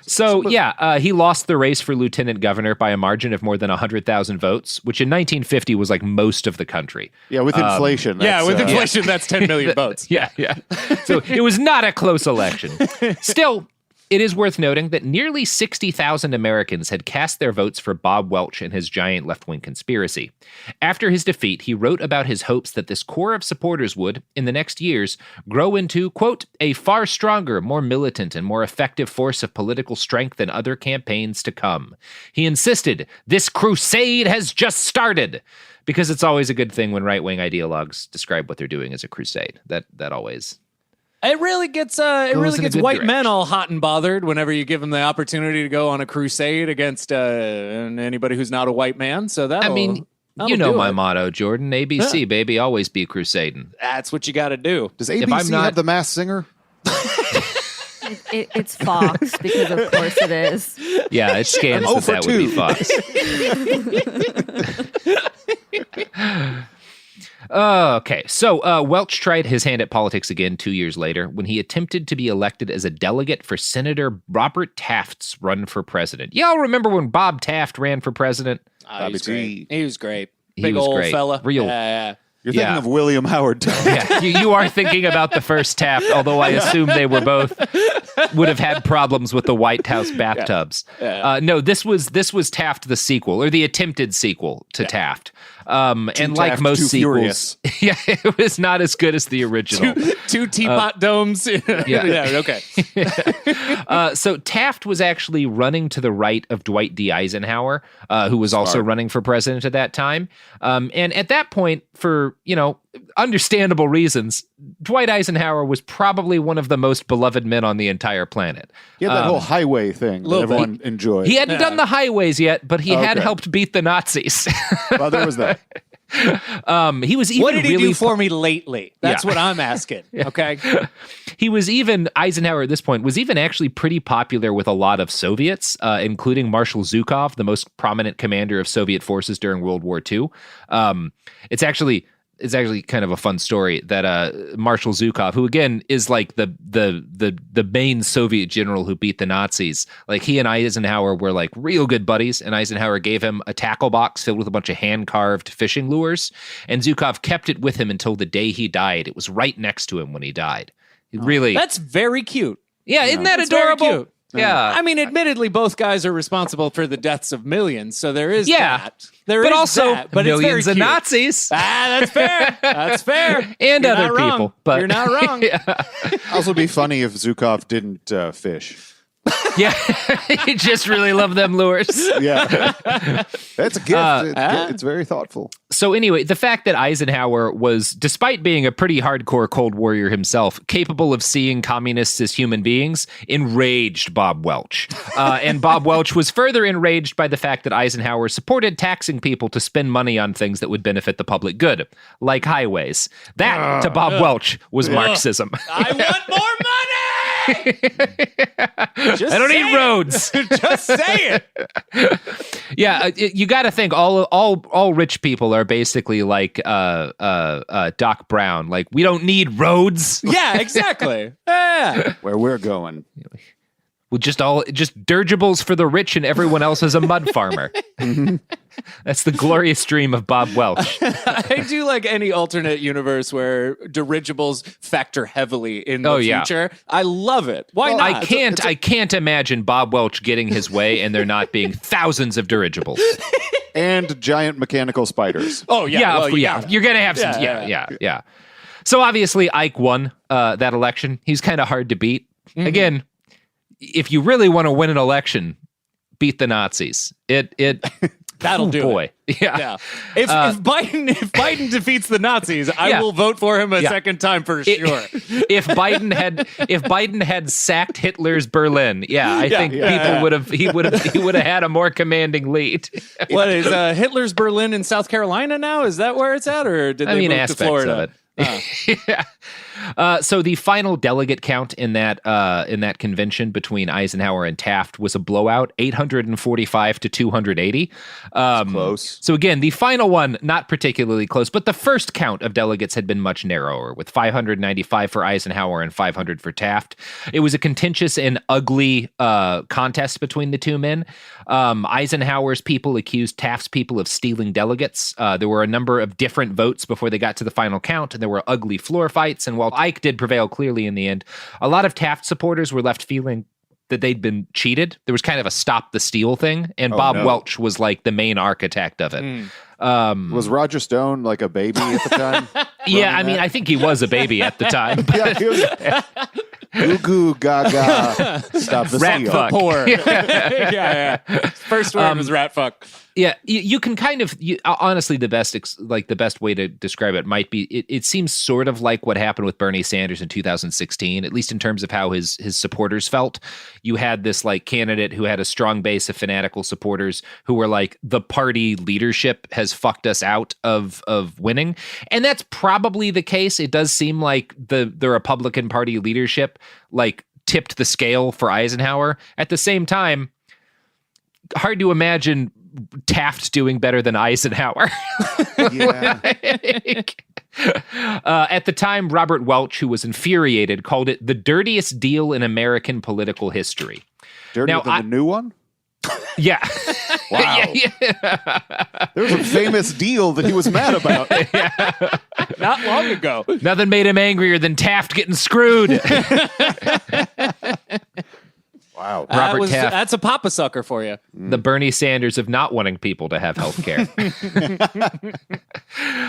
So, he lost the race for lieutenant governor by a margin of more than 100,000 votes, which in 1950 was like most of the country. Yeah, with inflation. With inflation, that's 10 million votes. Yeah. So it was not a close election. Still, it is worth noting that nearly 60,000 Americans had cast their votes for Bob Welch and his giant left-wing conspiracy. After his defeat, he wrote about his hopes that this core of supporters would, in the next years, grow into, quote, "a far stronger, more militant, and more effective force of political strength than other campaigns to come." He insisted, "This crusade has just started," because it's always a good thing when right-wing ideologues describe what they're doing as a crusade. That always... It really gets white men all hot and bothered whenever you give them the opportunity to go on a crusade against anybody who's not a white man. So that my motto, Jordan. ABC, baby, always be crusading. That's what you got to do. Does ABC have the Masked Singer? It's Fox, because of course it is. Yeah, it scans that would be Fox. Okay, so Welch tried his hand at politics again 2 years later when he attempted to be elected as a delegate for Senator Robert Taft's run for president. Y'all remember when Bob Taft ran for president? He was great. He was great. Big old fella. Real. You're thinking of William Howard Taft. You are thinking about the first Taft, although I assume they would have had problems with the White House bathtubs. No, this was Taft the sequel, or the attempted sequel to Taft. And like most sequels, it was not as good as the original. Two teapot domes. Okay. So Taft was actually running to the right of Dwight D. Eisenhower, who was also running for president at that time. And at that point, for understandable reasons, Dwight Eisenhower was probably one of the most beloved men on the entire planet. Yeah, that whole highway thing that everyone enjoyed. He hadn't done the highways yet, but he had helped beat the Nazis. Well, there was that. He was even what did he do for me lately? That's what I'm asking. Okay. Eisenhower at this point was even actually pretty popular with a lot of Soviets, including Marshal Zhukov, the most prominent commander of Soviet forces during World War II. It's actually it's actually kind of a fun story that Marshal Zhukov, who again is like the main Soviet general who beat the Nazis, like he and Eisenhower were like real good buddies, and Eisenhower gave him a tackle box filled with a bunch of hand-carved fishing lures, and Zhukov kept it with him until the day he died. It was right next to him when he died. Really, that's very cute. Yeah, isn't that adorable? Very cute. Yeah. I mean, admittedly, both guys are responsible for the deaths of millions, so there is that. But also but millions of Nazis. That's fair. That's fair. And You're other people. But you're not wrong. Also, be funny if Zhukov didn't fish. Yeah, he just really loved them lures. Yeah, that's a gift. It's very thoughtful. So anyway, the fact that Eisenhower was, despite being a pretty hardcore Cold Warrior himself, capable of seeing communists as human beings, enraged Bob Welch. And Bob Welch was further enraged by the fact that Eisenhower supported taxing people to spend money on things that would benefit the public good, like highways. That, to Bob Welch, was Marxism. I want more money! I don't need roads. Just say it. Yeah, you got to think all rich people are basically like Doc Brown. Like, we don't need roads. Yeah, exactly. Yeah. Where we're going. Well, just dirigibles for the rich, and everyone else is a mud farmer. That's the glorious dream of Bob Welch. I do like any alternate universe where dirigibles factor heavily in the future. I love it. Why not? I can't imagine Bob Welch getting his way and there not being thousands of dirigibles. And giant mechanical spiders. Oh, yeah. You're going to have some. Yeah. So obviously Ike won that election. He's kind of hard to beat. Mm-hmm. Again, if you really want to win an election, beat the Nazis. That'll do boy. It. Yeah. If Biden defeats the Nazis, I will vote for him a second time for sure. If Biden had sacked Hitler's Berlin, I think he would have had a more commanding lead. What is Hitler's Berlin in South Carolina now? Is that where it's at, or did they move to Florida? Of it. So the final delegate count in that convention between Eisenhower and Taft was a blowout, 845 to 280. Close. So again, the final one, not particularly close, but the first count of delegates had been much narrower, with 595 for Eisenhower and 500 for Taft. It was a contentious and ugly contest between the two men. Eisenhower's people accused Taft's people of stealing delegates. There were a number of different votes before they got to the final count, and there were ugly floor fights. And while Ike did prevail clearly in the end, a lot of Taft supporters were left feeling that they'd been cheated. There was kind of a stop the steal thing, and Bob Welch was like the main architect of it. Was Roger Stone like a baby at the time? I think he was a baby at the time. Yeah, he was. Goo goo gaga. Stop the rat steal. fuck. Poor. Yeah. First word was rat fuck. Yeah, you can kind of honestly the best way to describe it might be it seems sort of like what happened with Bernie Sanders in 2016, at least in terms of how his supporters felt. You had this like candidate who had a strong base of fanatical supporters who were like, the party leadership has fucked us out of winning, and that's probably the case. It does seem like the Republican Party leadership like tipped the scale for Eisenhower. At the same time, hard to imagine Taft doing better than Eisenhower. Yeah. At the time, Robert Welch, who was infuriated, called it the dirtiest deal in American political history. Dirtier than the new one? Yeah. Wow. There was a famous deal that he was mad about. Not long ago. Nothing made him angrier than Taft getting screwed. Wow. Robert Taft. That's a papa sucker for you. The Bernie Sanders of not wanting people to have health care.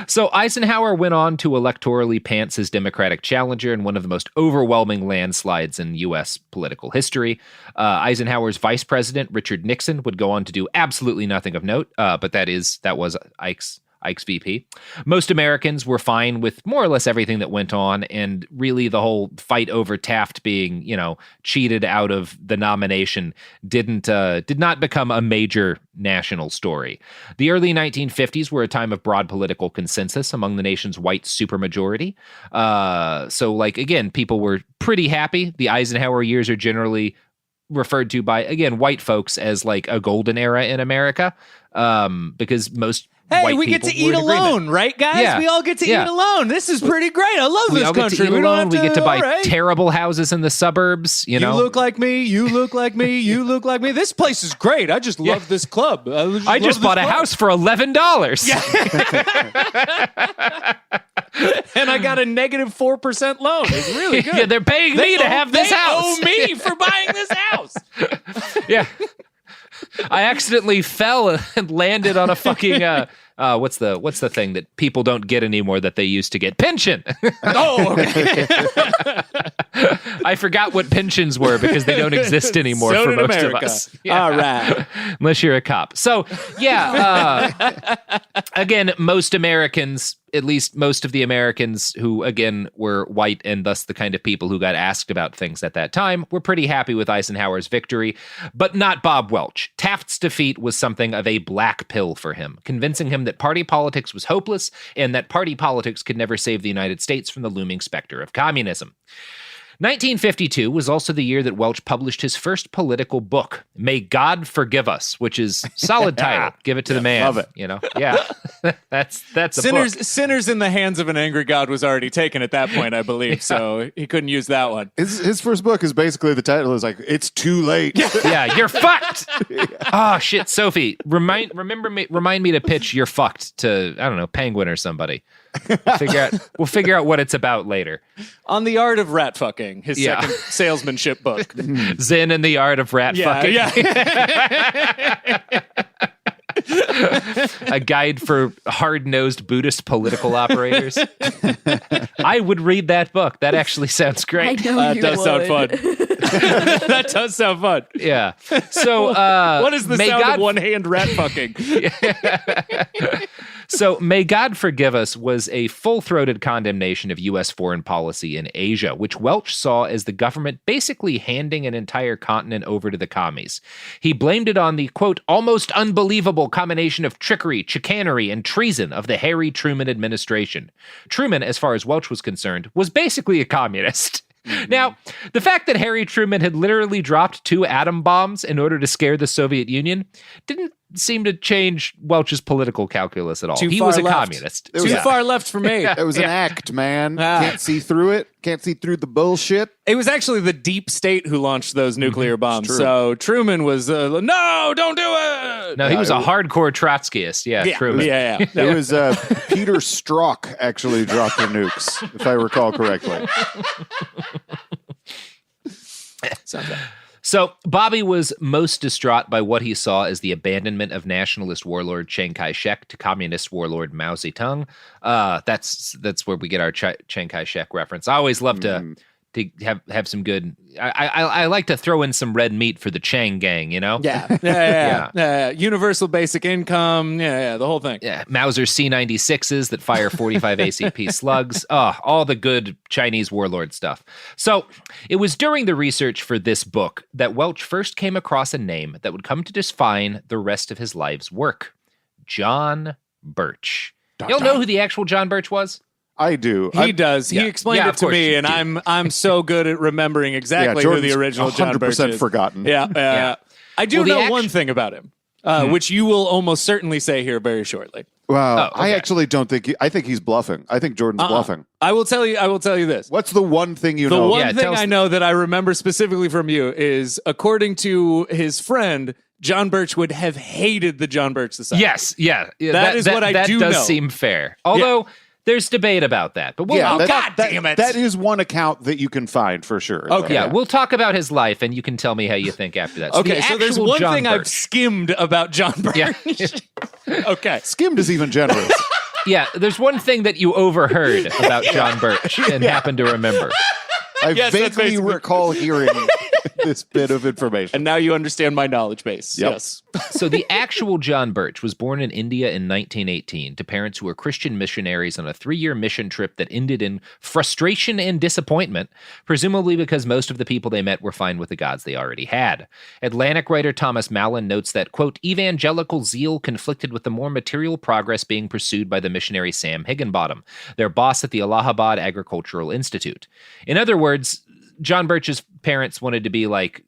So Eisenhower went on to electorally pants his Democratic challenger in one of the most overwhelming landslides in U.S. political history. Eisenhower's vice president, Richard Nixon, would go on to do absolutely nothing of note, but that was Ike's VP. Most Americans were fine with more or less everything that went on, and really the whole fight over Taft being, cheated out of the nomination did not become a major national story. The early 1950s were a time of broad political consensus among the nation's white supermajority. So, again, people were pretty happy. The Eisenhower years are generally referred to by, again, white folks as like a golden era in America, because most Hey, white we get people to eat were in agreement. alone, right, guys? Yeah. We all get to Yeah. eat alone. This is pretty great. I love We this all country. get to eat we don't alone. have We get to buy all right. terrible houses in the suburbs. You know, You look like me. You look like me. You look like me. This place is great. I just love this club. I just bought a house for $11. And I got a negative 4% loan. It's really good. Yeah, they're paying me to have this house. They owe me for buying this house. Yeah. I accidentally fell and landed on a fucking what's the thing that people don't get anymore that they used to get? Pension. Oh, okay. I forgot what pensions were because they don't exist anymore So for did most America. of us. All right. Unless you're a cop. So, yeah, again, most Americans, at least most of the Americans who, again, were white and thus the kind of people who got asked about things at that time, were pretty happy with Eisenhower's victory, but not Bob Welch. Taft's defeat was something of a black pill for him, convincing him that party politics was hopeless and that party politics could never save the United States from the looming specter of communism. 1952 was also the year that Welch published his first political book, May God Forgive Us, which is solid title. Give it to the man. Love it. You know, yeah, that's a Sinners, book. Sinners in the Hands of an Angry God was already taken at that point, I believe. So he couldn't use that one. His first book is basically the title is like, it's too late. Yeah, you're fucked. Oh shit, Sophie, remind me to pitch You're Fucked to, I don't know, Penguin or somebody. We'll figure out what it's about later. On the Art of Rat Fucking, his Yeah. second salesmanship book. Zen and the Art of Rat Fucking. Yeah. A guide for hard-nosed Buddhist political operators. I would read that book. That actually sounds I great. know That you does sound would. fun. That does sound fun. Yeah. So, What is the may sound God of one-hand rat fucking? So, May God Forgive Us was a full-throated condemnation of U.S. foreign policy in Asia, which Welch saw as the government basically handing an entire continent over to the commies. He blamed it on the, quote, almost unbelievable combination of trickery, chicanery, and treason of the Harry Truman administration. Truman, as far as Welch was concerned, was basically a communist. Now, the fact that Harry Truman had literally dropped 2 atom bombs in order to scare the Soviet Union didn't seem to change Welch's political calculus at all. Too He far was a left. communist. Too far left for me. It was an act, man. Ah. Can't see through it. Can't see through the bullshit. It was actually the deep state who launched those nuclear bombs. true. So Truman was, no, don't do it. No, he was a hardcore Trotskyist. Yeah, Truman. Yeah. It was Peter Strzok actually dropped the nukes, if I recall correctly. So Bobby was most distraught by what he saw as the abandonment of nationalist warlord Chiang Kai-shek to communist warlord Mao Zedong. That's where we get our Chiang Kai-shek reference. I always love to have some good. I like to throw in some red meat for the Chiang gang. You know. Yeah. Universal basic income. Yeah, the whole thing. Yeah, Mauser C-96s that fire 45 ACP slugs. All the good Chinese warlord stuff. So it was during the research for this book that Welch first came across a name that would come to define the rest of his life's work. John Birch. You'll know who the actual John Birch was? I do. He does. He explained it to me, and I'm so good at remembering exactly who the original John Birch is. 100% forgotten. Yeah. I do know one thing about him, which you will almost certainly say here very shortly. Wow. Oh, okay. I actually don't think I think he's bluffing. I think Jordan's bluffing. I will tell you this. What's the one thing you The know? one thing I know that I remember specifically from you is, according to his friend, John Birch would have hated the John Birch Society. Yes, yeah. That is what I do know. That does seem fair. Although there's debate about that. But we'll God damn it. That is one account that you can find for sure. Okay. Yeah, we'll talk about his life, and you can tell me how you think after that. Okay, so there's one thing I've Birch. skimmed about John Birch. Yeah. Okay. Skimmed is even generous. Yeah, there's one thing that you overheard about John Birch and happened to remember. I Yes, that's vaguely basically- recall hearing this bit of information. And now you understand my knowledge base. Yep. Yes. So the actual John Birch was born in India in 1918 to parents who were Christian missionaries on a 3-year mission trip that ended in frustration and disappointment, presumably because most of the people they met were fine with the gods they already had. Atlantic writer Thomas Mallon notes that, quote, evangelical zeal conflicted with the more material progress being pursued by the missionary Sam Higginbottom, their boss at the Allahabad Agricultural Institute. In other words, John Birch's parents wanted to be like,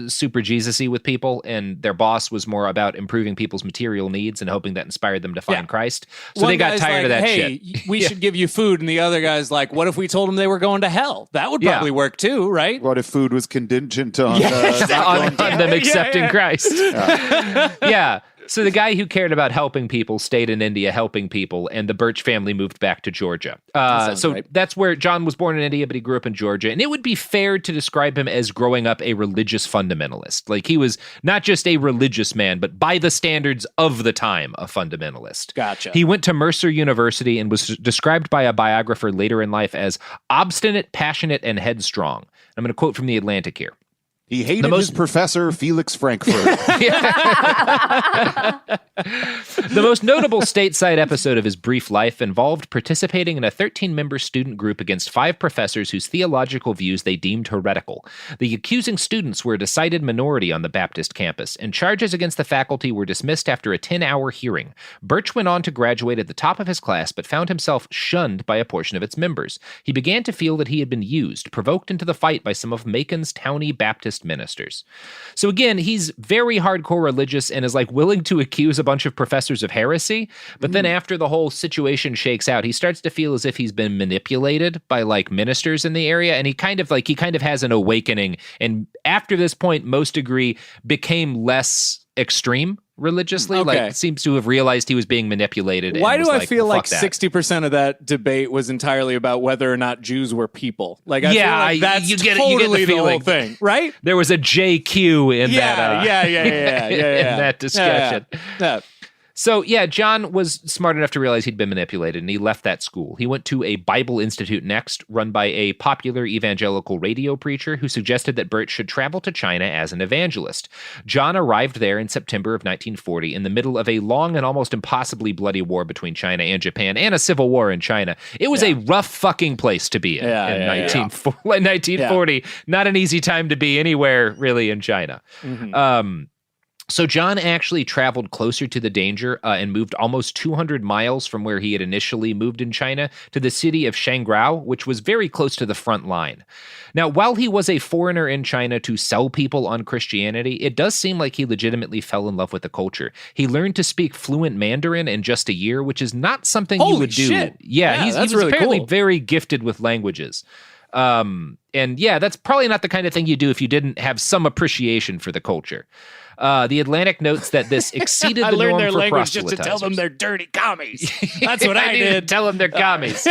super Jesus-y with people, and their boss was more about improving people's material needs and hoping that inspired them to find Christ. So One they got guy's tired of that hey, shit. We should give you food, and the other guy's like, what if we told them they were going to hell? That would probably work too, right? What if food was contingent on, on them accepting Christ? Yeah. So the guy who cared about helping people stayed in India helping people, and the Birch family moved back to Georgia. That's where John was born in India, but he grew up in Georgia. And it would be fair to describe him as growing up a religious fundamentalist. Like, he was not just a religious man, but by the standards of the time, a fundamentalist. Gotcha. He went to Mercer University and was described by a biographer later in life as obstinate, passionate, and headstrong. I'm going to quote from The Atlantic here. He hated his professor, Felix Frankfurt. The most notable stateside episode of his brief life involved participating in a 13-member student group against 5 professors whose theological views they deemed heretical. The accusing students were a decided minority on the Baptist campus, and charges against the faculty were dismissed after a 10-hour hearing. Birch went on to graduate at the top of his class, but found himself shunned by a portion of its members. He began to feel that he had been used, provoked into the fight by some of Macon's towny Baptist ministers. So again, he's very hardcore religious and is like willing to accuse a bunch of professors of heresy, but then after the whole situation shakes out, he starts to feel as if he's been manipulated by like ministers in the area, and he kind of has an awakening, and after this point, most agree, became less extreme religiously. Like, seems to have realized he was being manipulated. Why do I feel like 60% of that debate was entirely about whether or not Jews were people? Like, I feel like that's totally the whole thing, right? There was a JQ in that. In that discussion. Yeah. So, yeah, John was smart enough to realize he'd been manipulated, and he left that school. He went to a Bible Institute next, run by a popular evangelical radio preacher who suggested that Birch should travel to China as an evangelist. John arrived there in September of 1940 in the middle of a long and almost impossibly bloody war between China and Japan, and a civil war in China. It was a rough fucking place to be in 1940. Not an easy time to be anywhere, really, in China. So John actually traveled closer to the danger and moved almost 200 miles from where he had initially moved in China to the city of Shangrao, which was very close to the front line. Now, while he was a foreigner in China to sell people on Christianity, it does seem like he legitimately fell in love with the culture. He learned to speak fluent Mandarin in just a year, which is not something you would do. Shit. Yeah, he was really apparently cool. very gifted with languages. And yeah, that's probably not the kind of thing you do if you didn't have some appreciation for the culture. The Atlantic notes that this exceeded the norm for proselytizers. I learned their language just to tell them they're dirty commies. That's what I did. Tell them they're commies.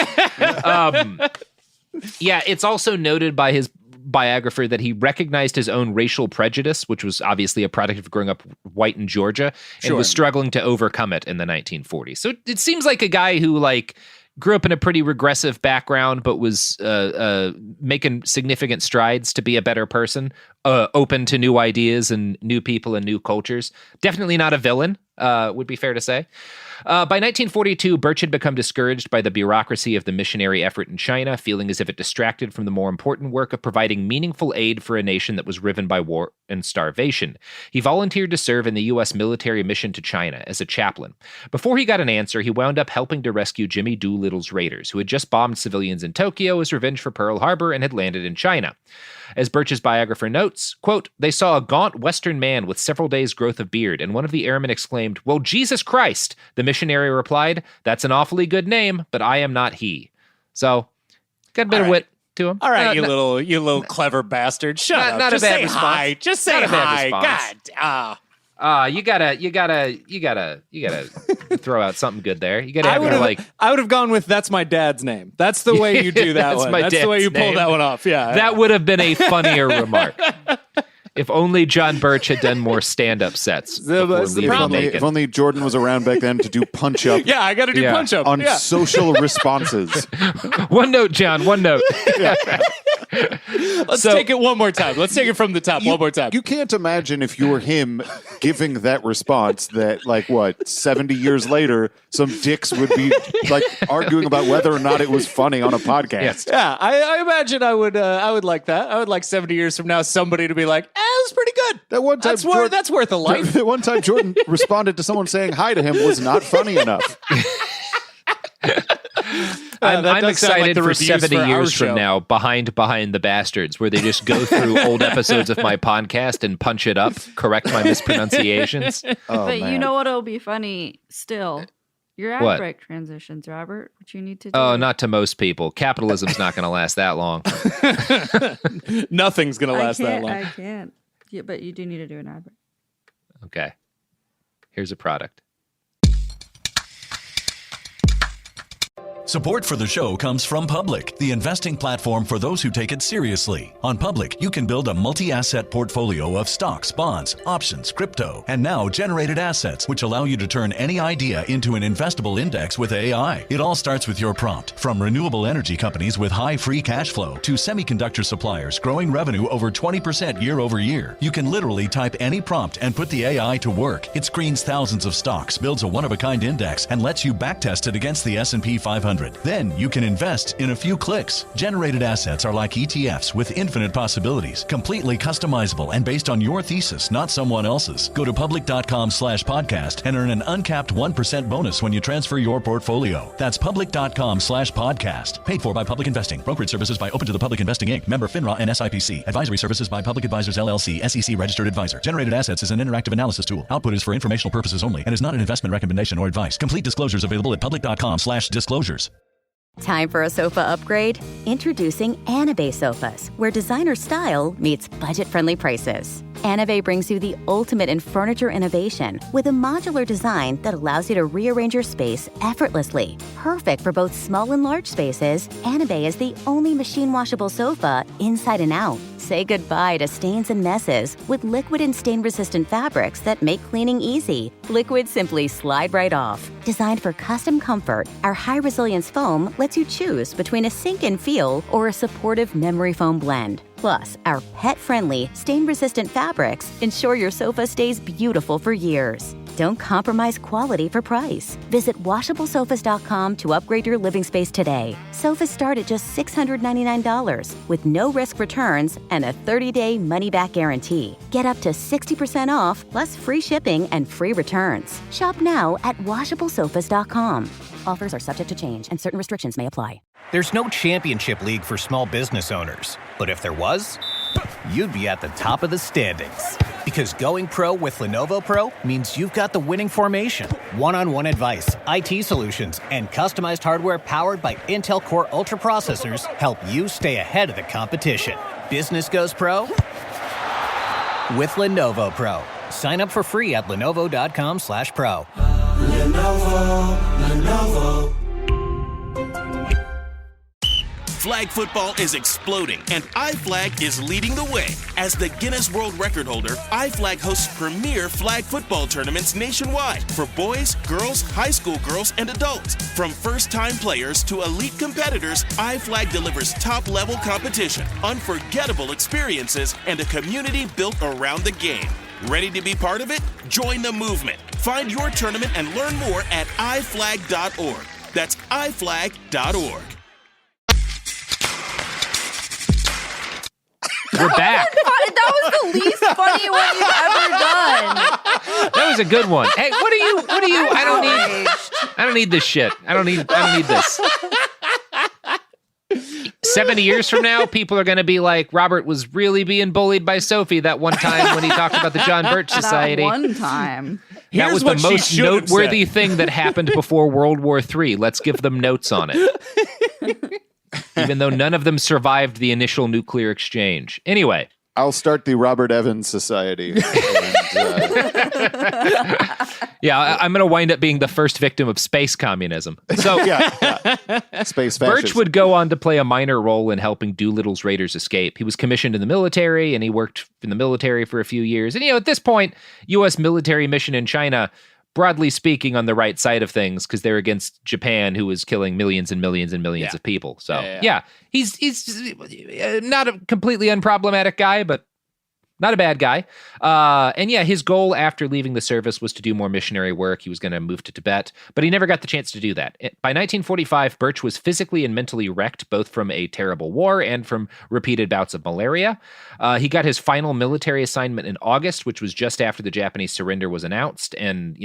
Yeah, it's also noted by his biographer that he recognized his own racial prejudice, which was obviously a product of growing up white in Georgia, and was struggling to overcome it in the 1940s. So it seems like a guy who, like, grew up in a pretty regressive background, but was making significant strides to be a better person, open to new ideas and new people and new cultures. Definitely not a villain, would be fair to say. By 1942, Birch had become discouraged by the bureaucracy of the missionary effort in China, feeling as if it distracted from the more important work of providing meaningful aid for a nation that was riven by war and starvation. He volunteered to serve in the U.S. military mission to China as a chaplain. Before he got an answer, he wound up helping to rescue Jimmy Doolittle's raiders, who had just bombed civilians in Tokyo as revenge for Pearl Harbor and had landed in China. As Birch's biographer notes, quote, "They saw a gaunt Western man with several days' growth of beard, and one of the airmen exclaimed, 'Well, Jesus Christ!' The missionary replied, 'That's an awfully good name, but I am not he.'" So, got a bit of wit to him. All right, you little clever bastard. Shut up. Not Just a bad say response. hi. Just say Not a bad hi. response. God. You gotta throw out something good there. You gotta have your, like. I would have gone with "That's my dad's name." That's the way you do that one. That's the way you pull that one off. Yeah, that would have been a funnier remark. If only John Birch had done more stand-up sets. If only Jordan was around back then to do punch-up. Yeah, I got to do punch-up. On social responses. One note, John, one note. Let's take it one more time. Let's take it from the top one more time. You can't imagine if you were him giving that response that, like, 70 years later, some dicks would be, like, arguing about whether or not it was funny on a podcast. Yeah, I imagine I would like that. I would like 70 years from now somebody to be like, it was pretty good. That one time that's worth a life. That one time Jordan responded to someone saying hi to him was not funny enough. I'm excited the for reviews 70 for our years from show. now, behind the Bastards, where they just go through old episodes of my podcast and punch it up, correct my mispronunciations. But you know what'll be funny still? Your ad What? break transitions, Robert, which you need to do. Oh, not to most people. Capitalism's not going to last that long. Nothing's going to last that long. I can't. Yeah, but you do need to do an ad break. Okay. Here's a product. Support for the show comes from Public, the investing platform for those who take it seriously. On Public, you can build a multi-asset portfolio of stocks, bonds, options, crypto, and now generated assets, which allow you to turn any idea into an investable index with AI. It all starts with your prompt. From renewable energy companies with high free cash flow to semiconductor suppliers growing revenue over 20% year over year, you can literally type any prompt and put the AI to work. It screens thousands of stocks, builds a one-of-a-kind index, and lets you backtest it against the S&P 500. Then you can invest in a few clicks. Generated assets are like ETFs with infinite possibilities, completely customizable and based on your thesis, not someone else's. Go to public.com/podcast and earn an uncapped 1% bonus when you transfer your portfolio. That's public.com/podcast. Paid for by Public Investing. Brokerage services by Open to the Public Investing Inc. Member FINRA and SIPC. Advisory services by Public Advisors LLC, SEC registered advisor. Generated assets is an interactive analysis tool. Output is for informational purposes only and is not an investment recommendation or advice. Complete disclosures available at public.com/disclosures. Time for a sofa upgrade? Introducing Anabe Sofas, where designer style meets budget-friendly prices. Anabe brings you the ultimate in furniture innovation with a modular design that allows you to rearrange your space effortlessly. Perfect for both small and large spaces, Anabe is the only machine-washable sofa inside and out. Say goodbye to stains and messes with liquid and stain-resistant fabrics that make cleaning easy. Liquids simply slide right off. Designed for custom comfort, our high-resilience foam lets you choose between a sink-in feel or a supportive memory foam blend. Plus, our pet-friendly, stain-resistant fabrics ensure your sofa stays beautiful for years. Don't compromise quality for price. Visit washablesofas.com to upgrade your living space today. Sofas start at just $699 with no risk returns and a 30-day money-back guarantee. Get up to 60% off plus free shipping and free returns. Shop now at washablesofas.com. Offers are subject to change and certain restrictions may apply. There's no championship league for small business owners, but if there was, you'd be at the top of the standings. Because going pro with Lenovo Pro means you've got the winning formation. One-on-one advice, IT solutions, and customized hardware powered by Intel Core Ultra processors help you stay ahead of the competition. Business goes pro with Lenovo Pro. Sign up for free at lenovo.com/pro. Lenovo. Flag football is exploding, and iFlag is leading the way. As the Guinness World Record holder, iFlag hosts premier flag football tournaments nationwide for boys, girls, high school girls, and adults. From first-time players to elite competitors, iFlag delivers top-level competition, unforgettable experiences, and a community built around the game. Ready to be part of it? Join the movement. Find your tournament and learn more at iflag.org. That's iflag.org. We're back. That was the least funny one you've ever done. That was a good one. Hey, what do you I don't need this shit. I don't need this. 70 years from now, people are going to be like, Robert was really being bullied by Sophie that one time when he talked about the John Birch Society. That one time. That was the most noteworthy thing that happened before World War III. Let's give them notes on it. Even though none of them survived the initial nuclear exchange. Anyway. I'll start the Robert Evans Society. Yeah, I'm going to wind up being the first victim of space communism. So yeah. Space fascism. Birch would go on to play a minor role in helping Doolittle's raiders escape. He was commissioned in the military, and he worked in the military for a few years. And, at this point, U.S. military mission in China, broadly speaking, on the right side of things, because they're against Japan, who was killing millions and millions and millions of people. So, he's not a completely unproblematic guy, but not a bad guy. And yeah, his goal after leaving the service was to do more missionary work. He was going to move to Tibet, but he never got the chance to do that. By 1945, Birch was physically and mentally wrecked, both from a terrible war and from repeated bouts of malaria. He got his final military assignment in August, which was just after the Japanese surrender was announced. And,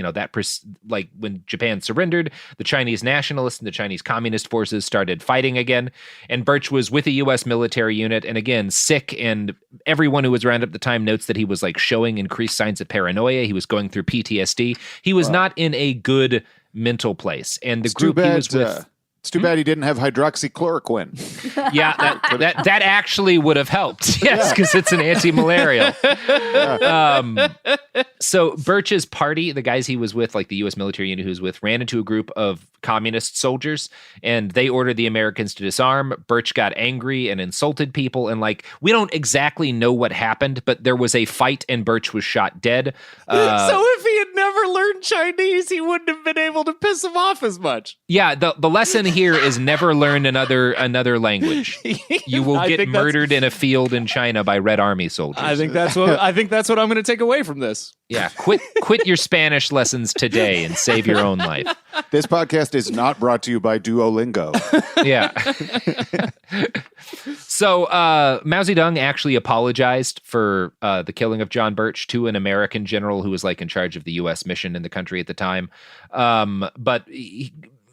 when Japan surrendered, the Chinese nationalists and the Chinese communist forces started fighting again. And Birch was with a U.S. military unit, and again, sick, and everyone who was around at the time notes that he was showing increased signs of paranoia. He was going through PTSD. He was not in a good mental place. And the group he was with... It's too bad he didn't have hydroxychloroquine. Yeah, that actually would have helped. Yes, because it's an anti-malarial. So Birch's party, the guys he was with, the U.S. military unit he was with, ran into a group of communist soldiers, and they ordered the Americans to disarm. Birch got angry and insulted people, and we don't exactly know what happened, but there was a fight, and Birch was shot dead. So if he had never learned Chinese, he wouldn't have been able to piss him off as much. Yeah, the lesson here is never learn another language. You will get murdered in a field in China by Red Army soldiers. I think that's what I'm going to take away from this. Yeah, quit your Spanish lessons today and save your own life. This podcast is not brought to you by Duolingo. Yeah. So Mao Zedong actually apologized for the killing of John Birch to an American general who was in charge of the U.S. mission in the country at the time. But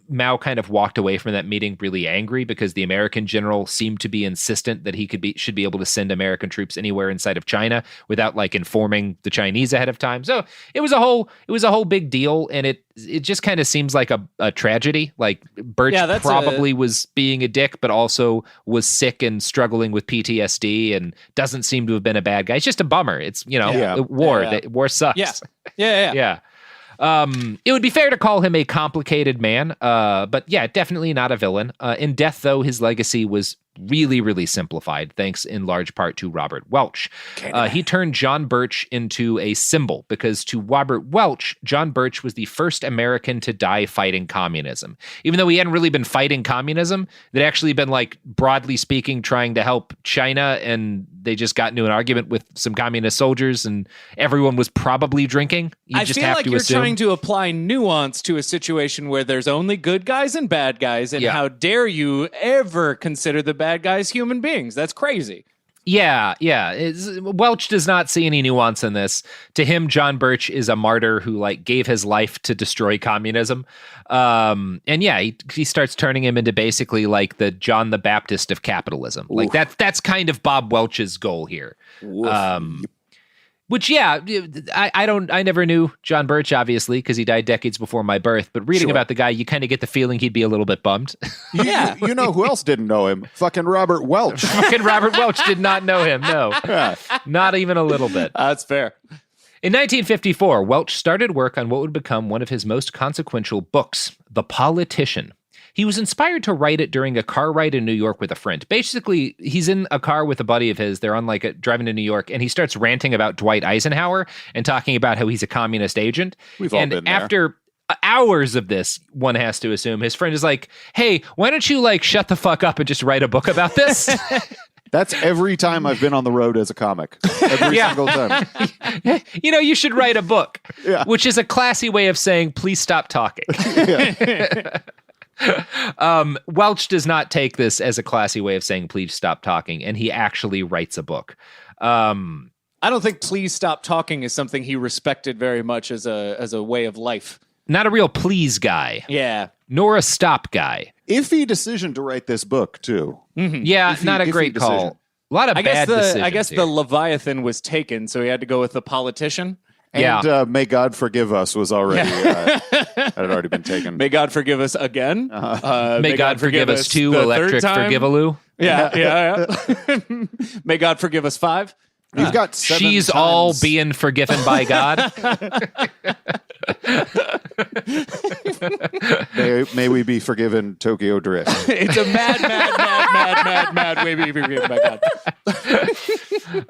Mao kind of walked away from that meeting really angry because the American general seemed to be insistent that he should be able to send American troops anywhere inside of China without informing the Chinese ahead of time. So it was a whole big deal, and it just kind of seems like a tragedy. Birch probably was being a dick, but also was sick and struggling with PTSD and doesn't seem to have been a bad guy. It's just a bummer. It's war. Yeah. War sucks. Yeah. It would be fair to call him a complicated man, but yeah, definitely not a villain. In death, though, his legacy was really, really simplified, thanks in large part to Robert Welch. He turned John Birch into a symbol because to Robert Welch, John Birch was the first American to die fighting communism. Even though he hadn't really been fighting communism, they'd actually been, broadly speaking, trying to help China, and they just got into an argument with some communist soldiers, and everyone was probably drinking. I feel like you're trying to apply nuance to a situation where there's only good guys and bad guys, and how dare you ever consider the bad guys human beings? That's crazy. Yeah. Welch does not see any nuance in this. To him, John Birch is a martyr who gave his life to destroy communism. He starts turning him into basically the John the Baptist of capitalism. Oof. That's kind of Bob Welch's goal here. Which, I never knew John Birch, obviously, because he died decades before my birth. But reading about the guy, you kind of get the feeling he'd be a little bit bummed. Yeah. You know who else didn't know him? Fucking Robert Welch. Fucking Robert Welch did not know him, no. Not even a little bit. That's fair. In 1954, Welch started work on what would become one of his most consequential books, The Politician. He was inspired to write it during a car ride in New York with a friend. Basically, he's in a car with a buddy of his. They're on driving to New York, and he starts ranting about Dwight Eisenhower and talking about how he's a communist agent. We've all been there. After hours of this, one has to assume, his friend is like, hey, why don't you shut the fuck up and just write a book about this? That's every time I've been on the road as a comic. Every single time. You should write a book, which is a classy way of saying, please stop talking. Welch does not take this as a classy way of saying please stop talking, and he actually writes a book. I don't think please stop talking is something he respected very much as a way of life. Not a real please guy. Yeah. Nor a stop guy. Iffy decision to write this book, too. Mm-hmm. Yeah, not a great call. A lot of bad decisions. I guess the Leviathan was taken, so he had to go with the politician. And May God Forgive Us was already had already been taken. May God Forgive Us again. May God Forgive Us 2, Electric Forgivaloo. Yeah. May God Forgive Us 5. You've got 7 She's times. all being forgiven by God. May we be forgiven, Tokyo Drift. It's a mad way to be forgiven, my God.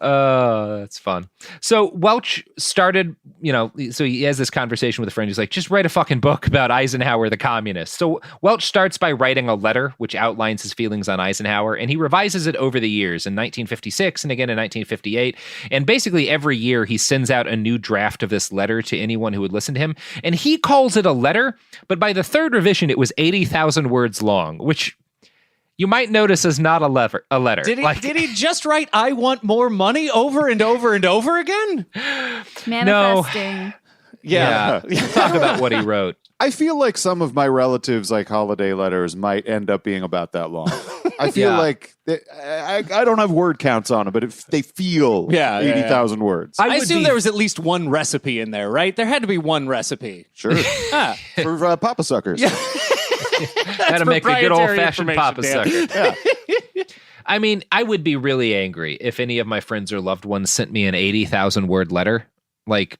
That's fun. So Welch started, so he has this conversation with a friend. He's like, just write a fucking book about Eisenhower, the communist. So Welch starts by writing a letter which outlines his feelings on Eisenhower, and he revises it over the years in 1956 and again in 1958. And basically every year he sends out a new draft of this letter to anyone who would listen to him. And he calls it a letter, but by the third revision, it was 80,000 words long, which you might notice is not a letter. Did he just write "I want more money" over and over and over again? Manifesting. No. Yeah. Talk about what he wrote. I feel like some of my relatives' like holiday letters might end up being about that long. I feel like I don't have word counts on them, but they feel 80,000 words. I assume there was at least one recipe in there, right? There had to be one recipe. Sure. For Papa Suckers. Yeah. How to make a good old-fashioned Papa Sucker. Yeah. I mean, I would be really angry if any of my friends or loved ones sent me an 80,000 word letter. Like,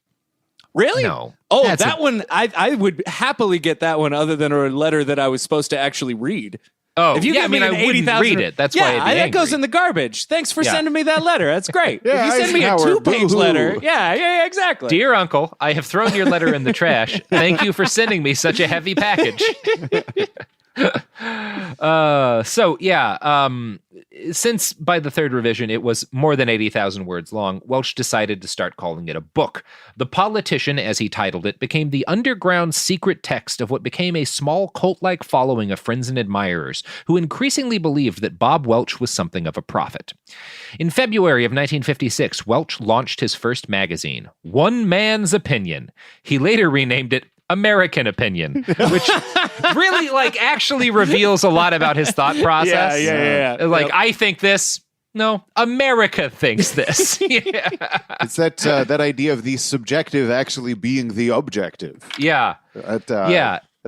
really? No. Oh, that one, I would happily get that one other than a letter that I was supposed to actually read. Oh, if you I wouldn't read it. That's why I'd be angry. That goes in the garbage. Thanks for sending me that letter. That's great. If you send me a 2-page letter. Yeah, exactly. Dear Uncle, I have thrown your letter in the trash. Thank you for sending me such a heavy package. Since by the third revision it was more than 80,000 words long, Welch decided to start calling it a book. The Politician, as he titled it, became the underground secret text of what became a small cult-like following of friends and admirers who increasingly believed that Bob Welch was something of a prophet. In February of 1956, Welch launched his first magazine, One Man's Opinion. He later renamed it American Opinion, which really actually reveals a lot about his thought process. Yeah. I think this. No, America thinks this. It's that idea of the subjective actually being the objective. Yeah. That's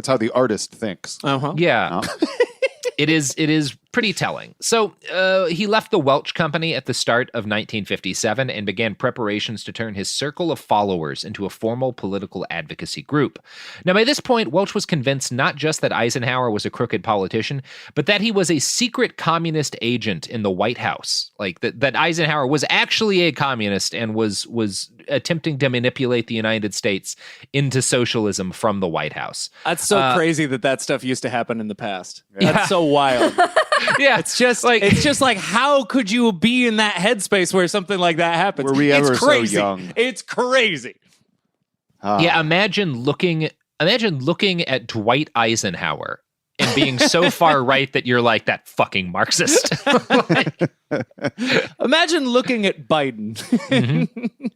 how the artist thinks. Uh-huh. Yeah. It is pretty telling. So he left the Welch Company at the start of 1957 and began preparations to turn his circle of followers into a formal political advocacy group. Now, by this point, Welch was convinced not just that Eisenhower was a crooked politician, but that he was a secret communist agent in the White House. Like that Eisenhower was actually a communist and was attempting to manipulate the United States into socialism from the White House. That's so crazy that stuff used to happen in the past. Yeah. That's so wild. Yeah, it's just like how could you be in that headspace where something like that happens? Were we ever so young? It's crazy. Yeah, imagine looking at Dwight Eisenhower and being so far right that you're like that fucking Marxist. Imagine looking at Biden. Mm-hmm.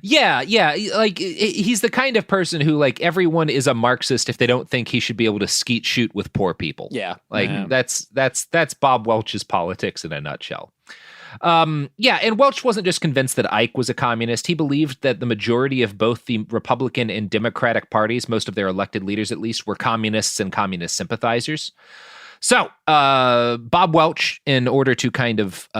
Yeah. He's the kind of person who, everyone is a Marxist if they don't think he should be able to skeet shoot with poor people. Yeah. That's Bob Welch's politics in a nutshell. And Welch wasn't just convinced that Ike was a communist. He believed that the majority of both the Republican and Democratic parties, most of their elected leaders at least, were communists and communist sympathizers. So, Bob Welch, in order to kind of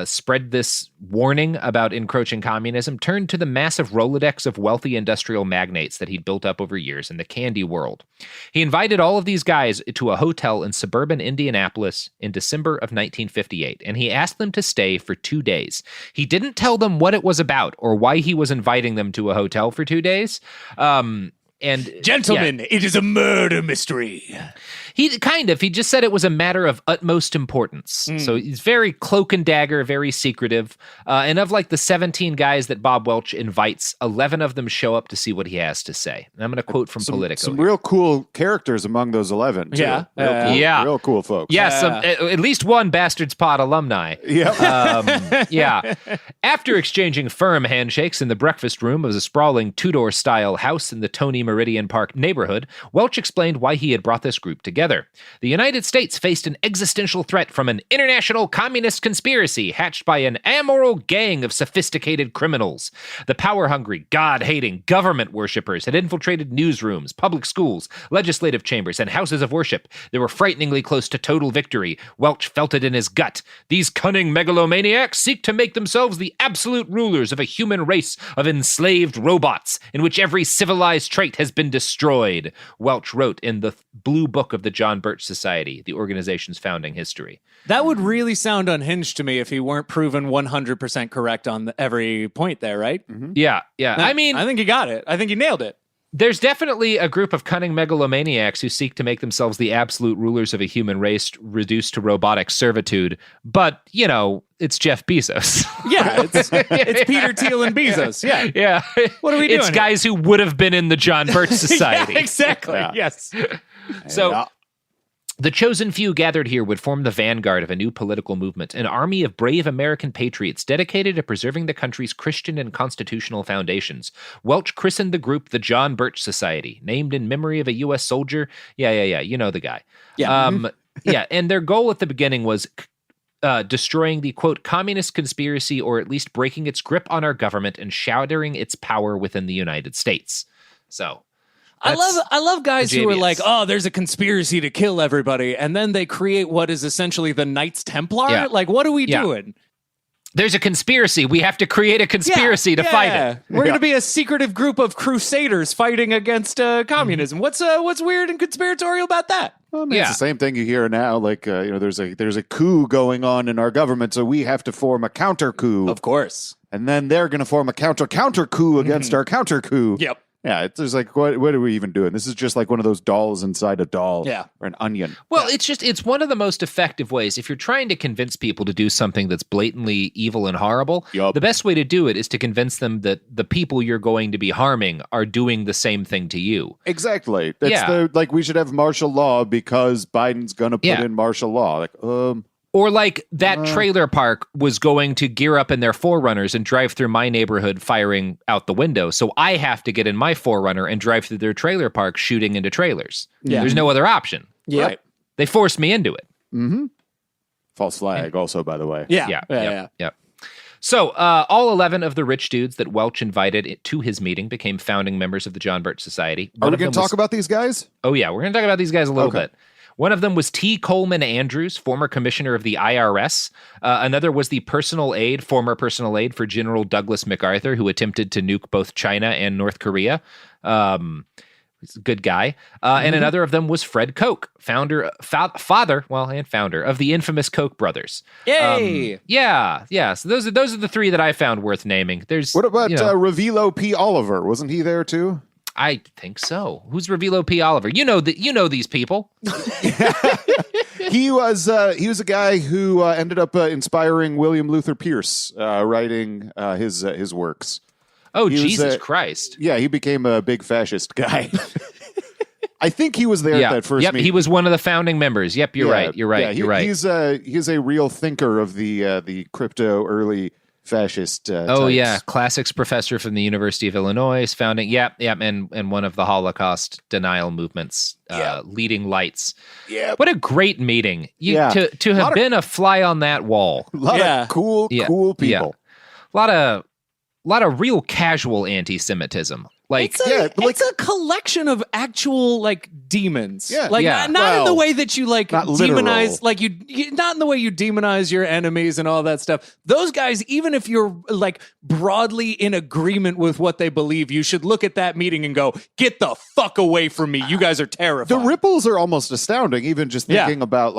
spread this warning about encroaching communism, turned to the massive Rolodex of wealthy industrial magnates that he'd built up over years in the candy world. He invited all of these guys to a hotel in suburban Indianapolis in December of 1958, and he asked them to stay for 2 days. He didn't tell them what it was about or why he was inviting them to a hotel for 2 days. Gentlemen, it is a murder mystery. He just said it was a matter of utmost importance. So he's very cloak and dagger, very secretive. And of the 17 guys that Bob Welch invites, 11 of them show up to see what he has to say. And I'm going to quote from Politico. Some real cool characters among those 11. Too. Yeah. Real cool folks. Yeah, at least one Bastards Pod alumni. Yep. After exchanging firm handshakes in the breakfast room of a sprawling Tudor-style house in the Tony Meridian Park neighborhood, Welch explained why he had brought this group together. The United States faced an existential threat from an international communist conspiracy hatched by an amoral gang of sophisticated criminals. The power-hungry, God-hating government worshippers had infiltrated newsrooms, public schools, legislative chambers, and houses of worship. They were frighteningly close to total victory. Welch felt it in his gut. These cunning megalomaniacs seek to make themselves the absolute rulers of a human race of enslaved robots, in which every civilized trait has been destroyed, Welch wrote in the Blue Book of the John Birch Society, the organization's founding history. That would really sound unhinged to me if he weren't proven 100% correct on every point there, right? Mm-hmm. Yeah. I mean, I think he got it. I think he nailed it. There's definitely a group of cunning megalomaniacs who seek to make themselves the absolute rulers of a human race reduced to robotic servitude. But, it's Jeff Bezos. Yeah, it's Peter Thiel and Bezos. Yeah. Yeah. What are we doing? It's guys who would have been in the John Birch Society. Yeah, exactly. Yeah. Yes. So the chosen few gathered here would form the vanguard of a new political movement, an army of brave American patriots dedicated to preserving the country's Christian and constitutional foundations. Welch christened the group the John Birch Society, named in memory of a U.S. soldier. Yeah. You know the guy. Yeah. Yeah, and their goal at the beginning was destroying the, quote, communist conspiracy, or at least breaking its grip on our government and shattering its power within the United States. So... I love guys who are like, oh, there's a conspiracy to kill everybody, and then they create what is essentially the Knights Templar. Yeah. Like, what are we doing? There's a conspiracy. We have to create a conspiracy to fight it. We're going to be a secretive group of crusaders fighting against communism. What's weird and conspiratorial about that? Well, I mean, it's the same thing you hear now. Like, there's a coup going on in our government, so we have to form a counter coup. Of course. And then they're going to form a counter coup against our counter coup. Yep. Yeah, it's like, what are we even doing? This is just like one of those dolls inside a doll. Yeah. Or an onion. Well, it's one of the most effective ways. If you're trying to convince people to do something that's blatantly evil and horrible, the best way to do it is to convince them that the people you're going to be harming are doing the same thing to you. Exactly. That's we should have martial law because Biden's going to put in martial law. Or like that trailer park was going to gear up in their 4Runners and drive through my neighborhood firing out the window. So I have to get in my 4Runner and drive through their trailer park shooting into trailers. Yeah. There's no other option. Yeah. Right. They forced me into it. Mm-hmm. False flag also, by the way. Yeah. So all 11 of the rich dudes that Welch invited to his meeting became founding members of the John Birch Society. Are we going to talk about these guys? Oh, yeah. We're going to talk about these guys a little bit. One of them was T. Coleman Andrews, former commissioner of the IRS. Another was the former personal aide for General Douglas MacArthur, who attempted to nuke both China and North Korea. He's a good guy. And another of them was Fred Koch, father of the infamous Koch brothers. Yay! So those are the three that I found worth naming. What about Ravilo P. Oliver? Wasn't he there too? I think so. Who's Ravilo P. Oliver? You know these people. He was a guy who ended up inspiring William Luther Pierce, writing his works. Oh, Jesus Christ! Yeah, he became a big fascist guy. I think he was there at that first meeting. He was one of the founding members. Yep, you're right. You're right. He's a real thinker of the crypto early fascist types. Classics professor from the University of Illinois, founding and one of the Holocaust denial movement's leading lights. Yeah. What a great meeting. To have been a fly on that wall. A lot of cool people. Yeah. A lot of real casual anti-Semitism. Like it's a collection of actual demons. Yeah. Not in the way that you demonize, literal. not in the way you demonize your enemies and all that stuff. Those guys, even if you're broadly in agreement with what they believe, you should look at that meeting and go, "Get the fuck away from me! You guys are terrifying." The ripples are almost astounding. Even just thinking about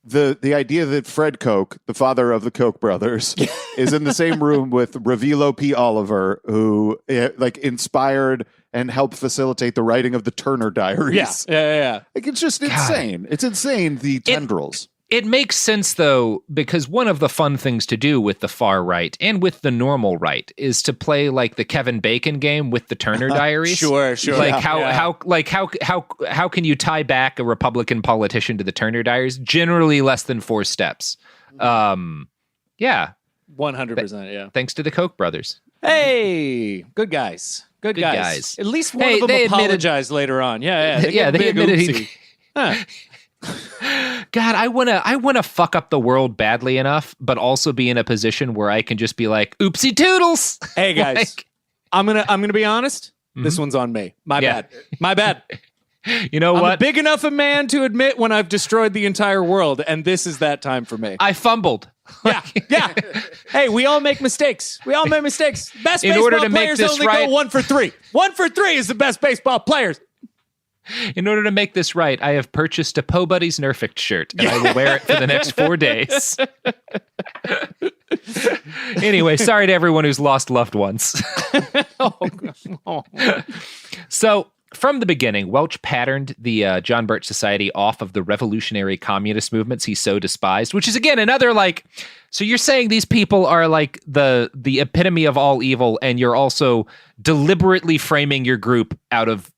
the idea that Fred Koch, the father of the Koch brothers, is in the same room with Ravilo P. Oliver, who inspired and helped facilitate the writing of the Turner Diaries. Yeah. It's just insane. It's insane, the tendrils. It makes sense, though, because one of the fun things to do with the far right and with the normal right is to play the Kevin Bacon game with the Turner Diaries. Sure. How can you tie back a Republican politician to the Turner Diaries? Generally less than 4 steps. 100%. Yeah. Thanks to the Koch brothers. Hey, good guys. Good guys. At least one of them apologized later on. Yeah. They admitted he. God, I wanna fuck up the world badly enough, but also be in a position where I can just be like, oopsie toodles. Hey guys, I'm gonna be honest. Mm-hmm. This one's on me. My bad. You know I'm what? a big enough a man to admit when I've destroyed the entire world, and this is that time for me. I fumbled. Yeah. Hey, we all make mistakes. Best In baseball order to make players this only right- go 1 for 3. 1 for 3 is the best baseball players. In order to make this right, I have purchased a Po Buddies Nerfect shirt, and I will wear it for the next 4 days. Anyway, sorry to everyone who's lost loved ones. So, from the beginning, Welch patterned the John Birch Society off of the revolutionary communist movements he so despised, which is, again, another, like, so you're saying these people are, like, the epitome of all evil, and you're also deliberately framing your group out of,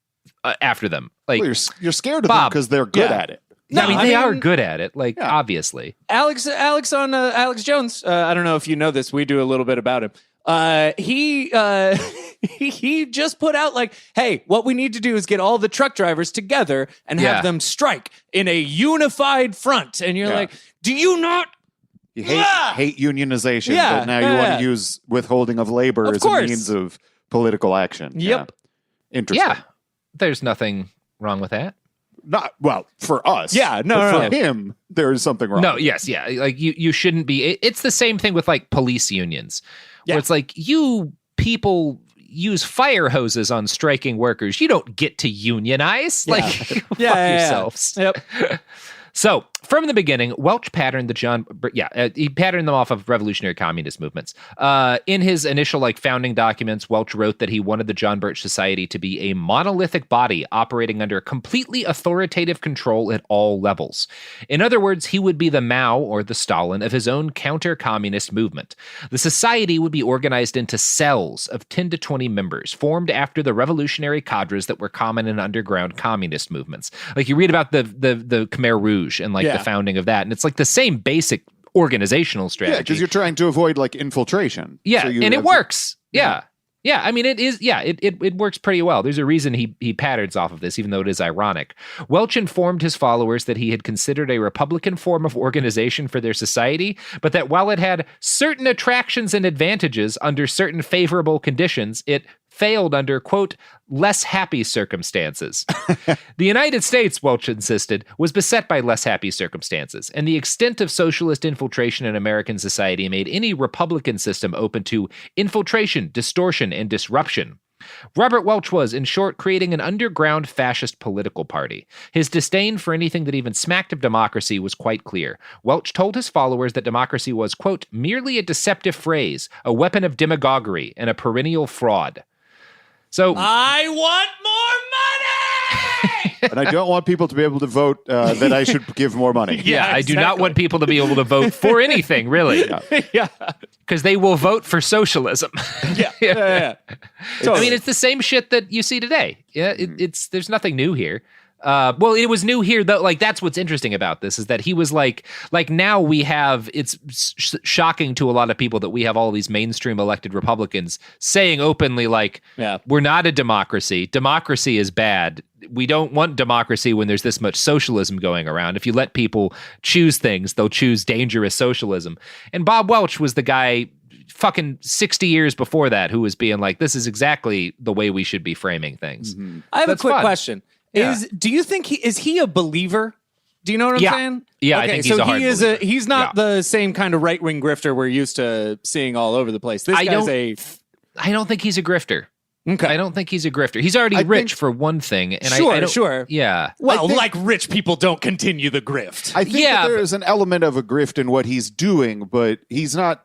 after them. Like, Well, you're scared of Bob, them because they're good at it. No, I mean, they are good at it, like, obviously. Alex on Alex Jones. I don't know if you know this. We do a little bit about him. He just put out like, hey, what we need to do is get all the truck drivers together and have them strike in a unified front. And you're like, do you not? You hate unionization, but now you want to use withholding of labor as a means of political action. Yep. Yeah. Interesting. Yeah. There's nothing wrong with that. Not well for us. Yeah, no, but no. for him, there is something wrong. No, yes, yeah. Like you shouldn't be. It's the same thing with like police unions, where it's like you people use fire hoses on striking workers. You don't get to unionize. Like fuck yourselves. Yep. So from the beginning, Welch patterned he patterned them off of revolutionary communist movements. In his initial like founding documents, Welch wrote that he wanted the John Birch Society to be a monolithic body operating under completely authoritative control at all levels. In other words, he would be the Mao or the Stalin of his own counter-communist movement. The society would be organized into cells of 10 to 20 members, formed after the revolutionary cadres that were common in underground communist movements. Like you read about the Khmer Rouge and like the founding of that. And it's like the same basic organizational strategy. Yeah, because you're trying to avoid like infiltration. Yeah, So and it works. Yeah. I mean, it is. Yeah, it works pretty well. There's a reason he patterns off of this, even though it is ironic. Welch informed his followers that he had considered a Republican form of organization for their society, but that while it had certain attractions and advantages under certain favorable conditions, it failed under, quote, less happy circumstances. The United States, Welch insisted, was beset by less happy circumstances, and the extent of socialist infiltration in American society made any Republican system open to infiltration, distortion, and disruption. Robert Welch was, in short, creating an underground fascist political party. His disdain for anything that even smacked of democracy was quite clear. Welch told his followers that democracy was, quote, merely a deceptive phrase, a weapon of demagoguery, and a perennial fraud. So I want more money! And I don't want people to be able to vote that I should give more money. Yeah, I do not want people to be able to vote for anything, really. Yeah. Because they will vote for socialism. Yeah. I mean, it's the same shit that you see today. Yeah, there's nothing new here. Well, it was new here though. Like that's what's interesting about this is that he was like now we have. It's shocking to a lot of people that we have all these mainstream elected Republicans saying openly like, we're not a democracy. Democracy is bad. We don't want democracy when there's this much socialism going around. If you let people choose things, they'll choose dangerous socialism. And Bob Welch was the guy fucking 60 years before that who was being like, this is exactly the way we should be framing things. Mm-hmm. I have a quick question. Do you think is he a believer? Do you know what I'm saying? Yeah, okay, I think he's a hard believer. He's not the same kind of right-wing grifter we're used to seeing all over the place. This guy's I don't think he's a grifter. Okay. I don't think he's a grifter. He's already rich for one thing. And Sure. Yeah. Well, like rich people don't continue the grift. I think that there is an element of a grift in what he's doing, but he's not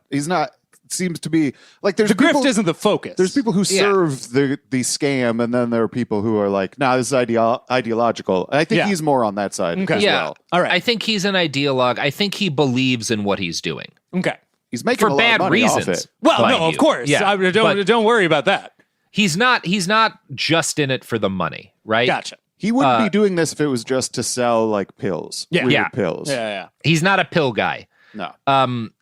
seems to be like there's the people, grift isn't the focus. There's people who serve the scam, and then there are people who are like, "Nah, this is ideological." I think he's more on that side as well. All right. I think he's an ideologue. I think he believes in what he's doing. Okay. He's making for a lot bad of money reasons. off it. Well, no, of course. Yeah, don't worry about that. He's not just in it for the money, right? Gotcha. He wouldn't be doing this if it was just to sell like pills. Weird pills. Yeah. He's not a pill guy. No.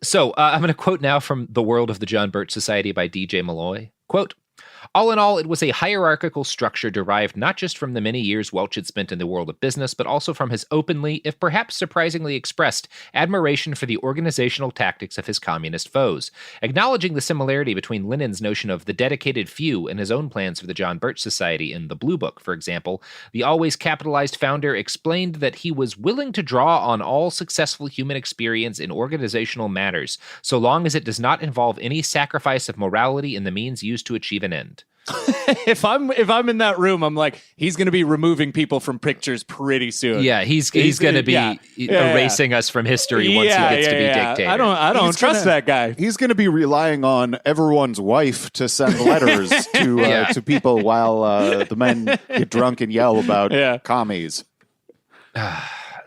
So I'm going to quote now from The World of the John Birch Society by DJ Malloy. Quote, All in all, it was a hierarchical structure derived not just from the many years Welch had spent in the world of business, but also from his openly, if perhaps surprisingly expressed, admiration for the organizational tactics of his communist foes. Acknowledging the similarity between Lenin's notion of the dedicated few and his own plans for the John Birch Society in the Blue Book, for example, the always capitalized founder explained that he was willing to draw on all successful human experience in organizational matters, so long as it does not involve any sacrifice of morality in the means used to achieve an end. If I'm in that room, I'm like, he's going to be removing people from pictures pretty soon. Yeah, he's going to be erasing us from history once he gets to be dictator. I don't trust that guy. He's going to be relying on everyone's wife to send letters to people while the men get drunk and yell about commies.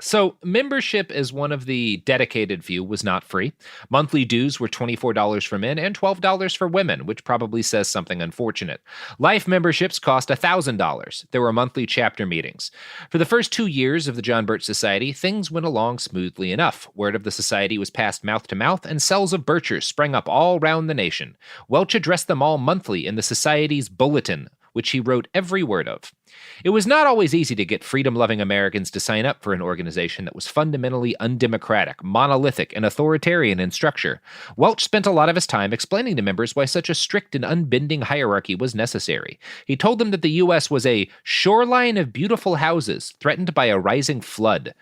So membership as one of the dedicated few was not free. Monthly dues were $24 for men and $12 for women, which probably says something unfortunate. Life memberships cost $1,000. There were monthly chapter meetings. For the first 2 years of the John Birch Society, things went along smoothly enough. Word of the society was passed mouth to mouth, and cells of Birchers sprang up all round the nation. Welch addressed them all monthly in the society's bulletin, which he wrote every word of. It was not always easy to get freedom-loving Americans to sign up for an organization that was fundamentally undemocratic, monolithic, and authoritarian in structure. Welch spent a lot of his time explaining to members why such a strict and unbending hierarchy was necessary. He told them that the U.S. was a shoreline of beautiful houses threatened by a rising flood.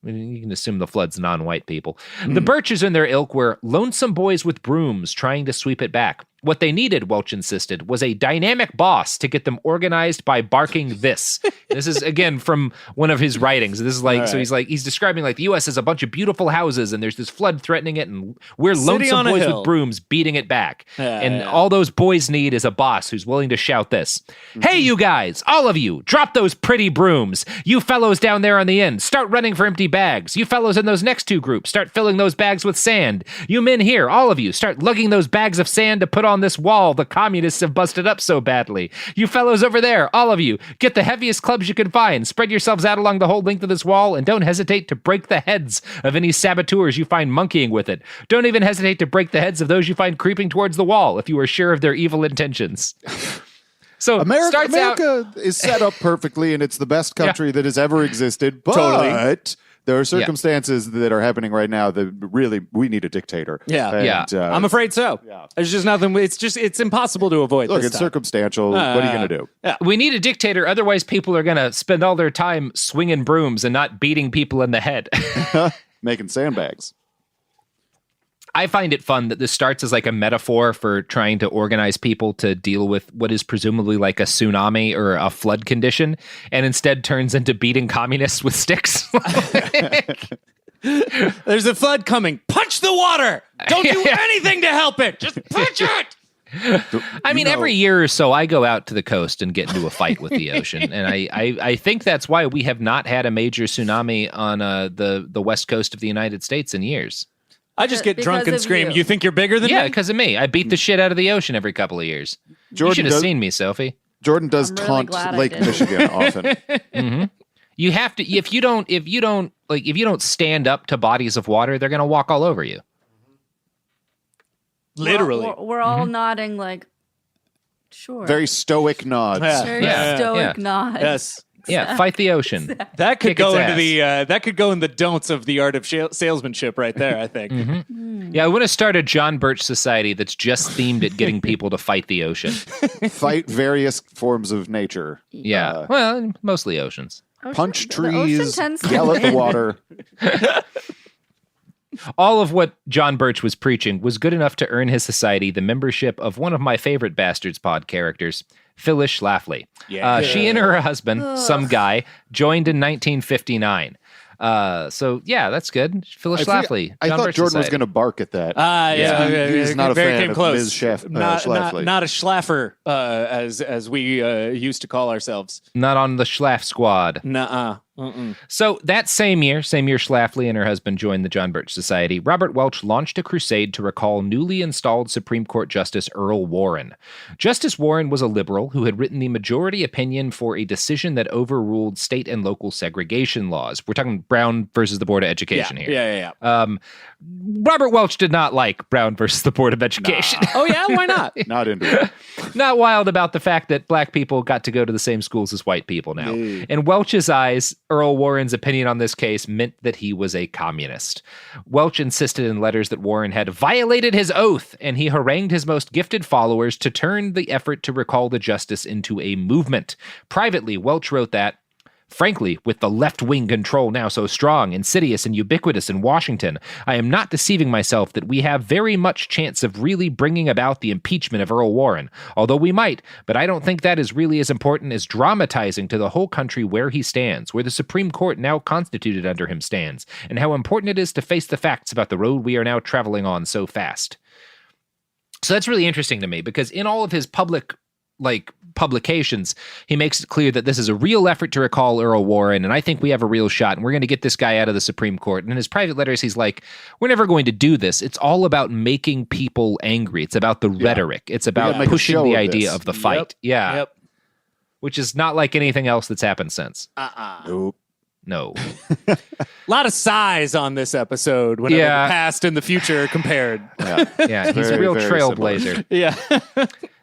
You can assume the flood's non-white people. The Birches and their ilk were lonesome boys with brooms trying to sweep it back. What they needed, Welch insisted, was a dynamic boss to get them organized by barking this. This is, again, from one of his writings. This is like, right. So he's describing like the U.S. has a bunch of beautiful houses and there's this flood threatening it and we're lonesome boys with brooms beating it back. All those boys need is a boss who's willing to shout this. Hey, you guys, all of you, drop those pretty brooms. You fellows down there on the end, start running for empty bags. You fellows in those next two groups, start filling those bags with sand. You men here, all of you, start lugging those bags of sand to put on this wall the communists have busted up so badly. You fellows over there, all of you, get the heaviest clubs you can find, spread yourselves out along the whole length of this wall, and don't hesitate to break the heads of any saboteurs you find monkeying with it. Don't even hesitate to break the heads of those you find creeping towards the wall if you are sure of their evil intentions. So America is set up perfectly, and it's the best country that has ever existed, but there are circumstances that are happening right now that really, we need a dictator. I'm afraid so. There's just nothing. It's impossible to avoid. Look, it's circumstantial. What are you going to do? We need a dictator. Otherwise, people are going to spend all their time swinging brooms and not beating people in the head. Making sandbags. I find it fun that this starts as like a metaphor for trying to organize people to deal with what is presumably like a tsunami or a flood condition, and instead turns into beating communists with sticks. There's a flood coming. Punch the water. Don't do anything to help it. Just punch it. I mean, every year or so, I go out to the coast and get into a fight with the ocean, and I think that's why we have not had a major tsunami on the west coast of the United States in years. I just get drunk and scream, you think you're bigger than me? Yeah, because of me. I beat the shit out of the ocean every couple of years. You should have seen me, Sophie. Jordan does taunt Lake Michigan often. Mm-hmm. You have to, if you don't stand up to bodies of water, they're going to walk all over you. Literally. We're all nodding like, sure. Very stoic nods. Very stoic nods. Yes. Yeah, fight the ocean. That could go into that could go in the don'ts of the art of salesmanship right there, I think. Yeah, I want to start a John Birch Society that's just themed at getting people to fight the ocean. Fight various forms of nature. Yeah, well, mostly oceans. Punch trees, yell at the water. All of what John Birch was preaching was good enough to earn his society the membership of one of my favorite Bastards Pod characters, Phyllis Schlafly. She and her husband, some guy, joined in 1959. So, yeah, that's good. Phyllis Schlafly. I thought Birch Jordan Society. was going to bark at that. He's not a fan of close. Ms. Schlafly. Not a Schlaffer, as we used to call ourselves. Not on the Schlaf squad. Nuh-uh. So that same year, Schlafly and her husband joined the John Birch Society. Robert Welch launched a crusade to recall newly installed Supreme Court Justice Earl Warren. Justice Warren was a liberal who had written the majority opinion for a decision that overruled state and local segregation laws. We're talking Brown versus the Board of Education here. Yeah. Robert Welch did not like Brown versus the Board of Education. Oh, yeah? Why not? Not into it. Not wild about the fact that black people got to go to the same schools as white people now. In Welch's eyes, Earl Warren's opinion on this case meant that he was a communist. Welch insisted in letters that Warren had violated his oath, and he harangued his most gifted followers to turn the effort to recall the justice into a movement. Privately, Welch wrote that, frankly, with the left-wing control now so strong, insidious, and ubiquitous in Washington, I am not deceiving myself that we have very much chance of really bringing about the impeachment of Earl Warren, although we might, but I don't think that is really as important as dramatizing to the whole country where he stands, where the Supreme Court now constituted under him stands, and how important it is to face the facts about the road we are now traveling on so fast. So that's really interesting to me, because in all of his publications, he makes it clear that this is a real effort to recall Earl Warren, and I think we have a real shot, and we're going to get this guy out of the Supreme Court. And in his private letters, he's like, we're never going to do this. It's all about making people angry. It's about the rhetoric. It's about pushing the idea of the fight. Yep. Which is not like anything else that's happened since. Nope. No. A lot of size on this episode whenever the past and the future compared. Yeah, he's a real trailblazer. Yeah.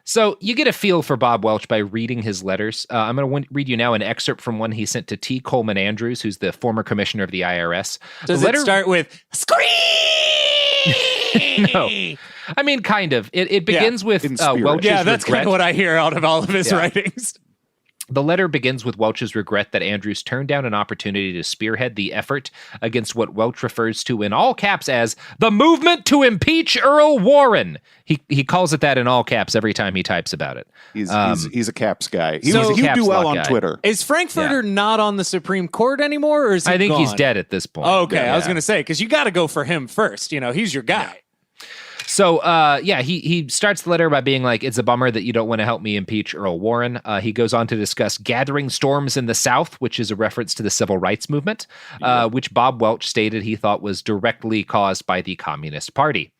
So you get a feel for Bob Welch by reading his letters. I'm going to read you now an excerpt from one he sent to T. Coleman Andrews, who's the former commissioner of the IRS. Does it start with scream? No. I mean, kind of. It begins with Welch's Yeah, that's regret. kind of what I hear out of all of his writings. The letter begins with Welch's regret that Andrews turned down an opportunity to spearhead the effort against what Welch refers to in all caps as the movement to impeach Earl Warren. He calls it that in all caps every time he types about it. He's a caps guy. He'd caps do well lock on guy. Twitter. Is Frankfurter not on the Supreme Court anymore, or is he I think gone? he's dead at this point. Oh, okay, I was going to say, because you got to go for him first. You know, he's your guy. So, he starts the letter by being like, it's a bummer that you don't want to help me impeach Earl Warren. He goes on to discuss gathering storms in the South, which is a reference to the civil rights movement, which Bob Welch stated he thought was directly caused by the Communist Party.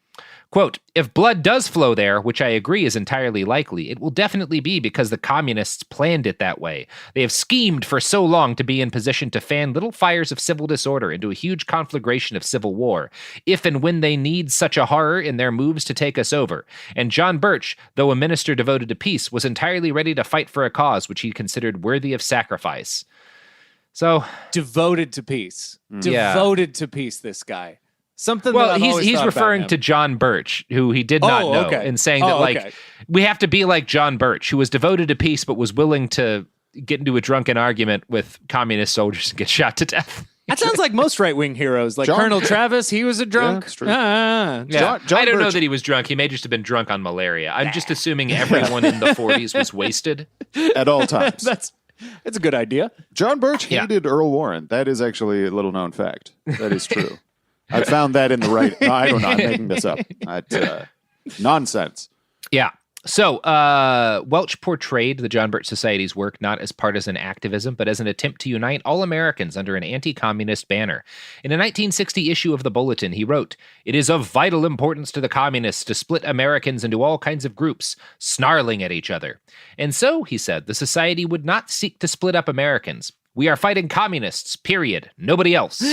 Quote, if blood does flow there, which I agree is entirely likely, it will definitely be because the communists planned it that way. They have schemed for so long to be in position to fan little fires of civil disorder into a huge conflagration of civil war, if and when they need such a horror in their moves to take us over. And John Birch, though a minister devoted to peace, was entirely ready to fight for a cause which he considered worthy of sacrifice. So devoted to peace. Devoted to peace, this guy. Something well, that he's referring to John Birch, who he did not know, and saying that we have to be like John Birch, who was devoted to peace but was willing to get into a drunken argument with communist soldiers and get shot to death. That sounds like most right-wing heroes, like Colonel Travis. He was a drunk. That's true. John I don't know Birch. that he was drunk. He may just have been drunk on malaria. I'm just assuming everyone in the 40s was wasted At all times. That's a good idea. John Birch hated Earl Warren. That is actually a little-known fact. That is true. I found that in the right... No, I don't know. I'm making this up. Nonsense. Yeah. So, Welch portrayed the John Birch Society's work not as partisan activism, but as an attempt to unite all Americans under an anti-communist banner. In a 1960 issue of the Bulletin, he wrote, "It is of vital importance to the communists to split Americans into all kinds of groups, snarling at each other. And so, he said, the society would not seek to split up Americans. We are fighting communists, period. Nobody else."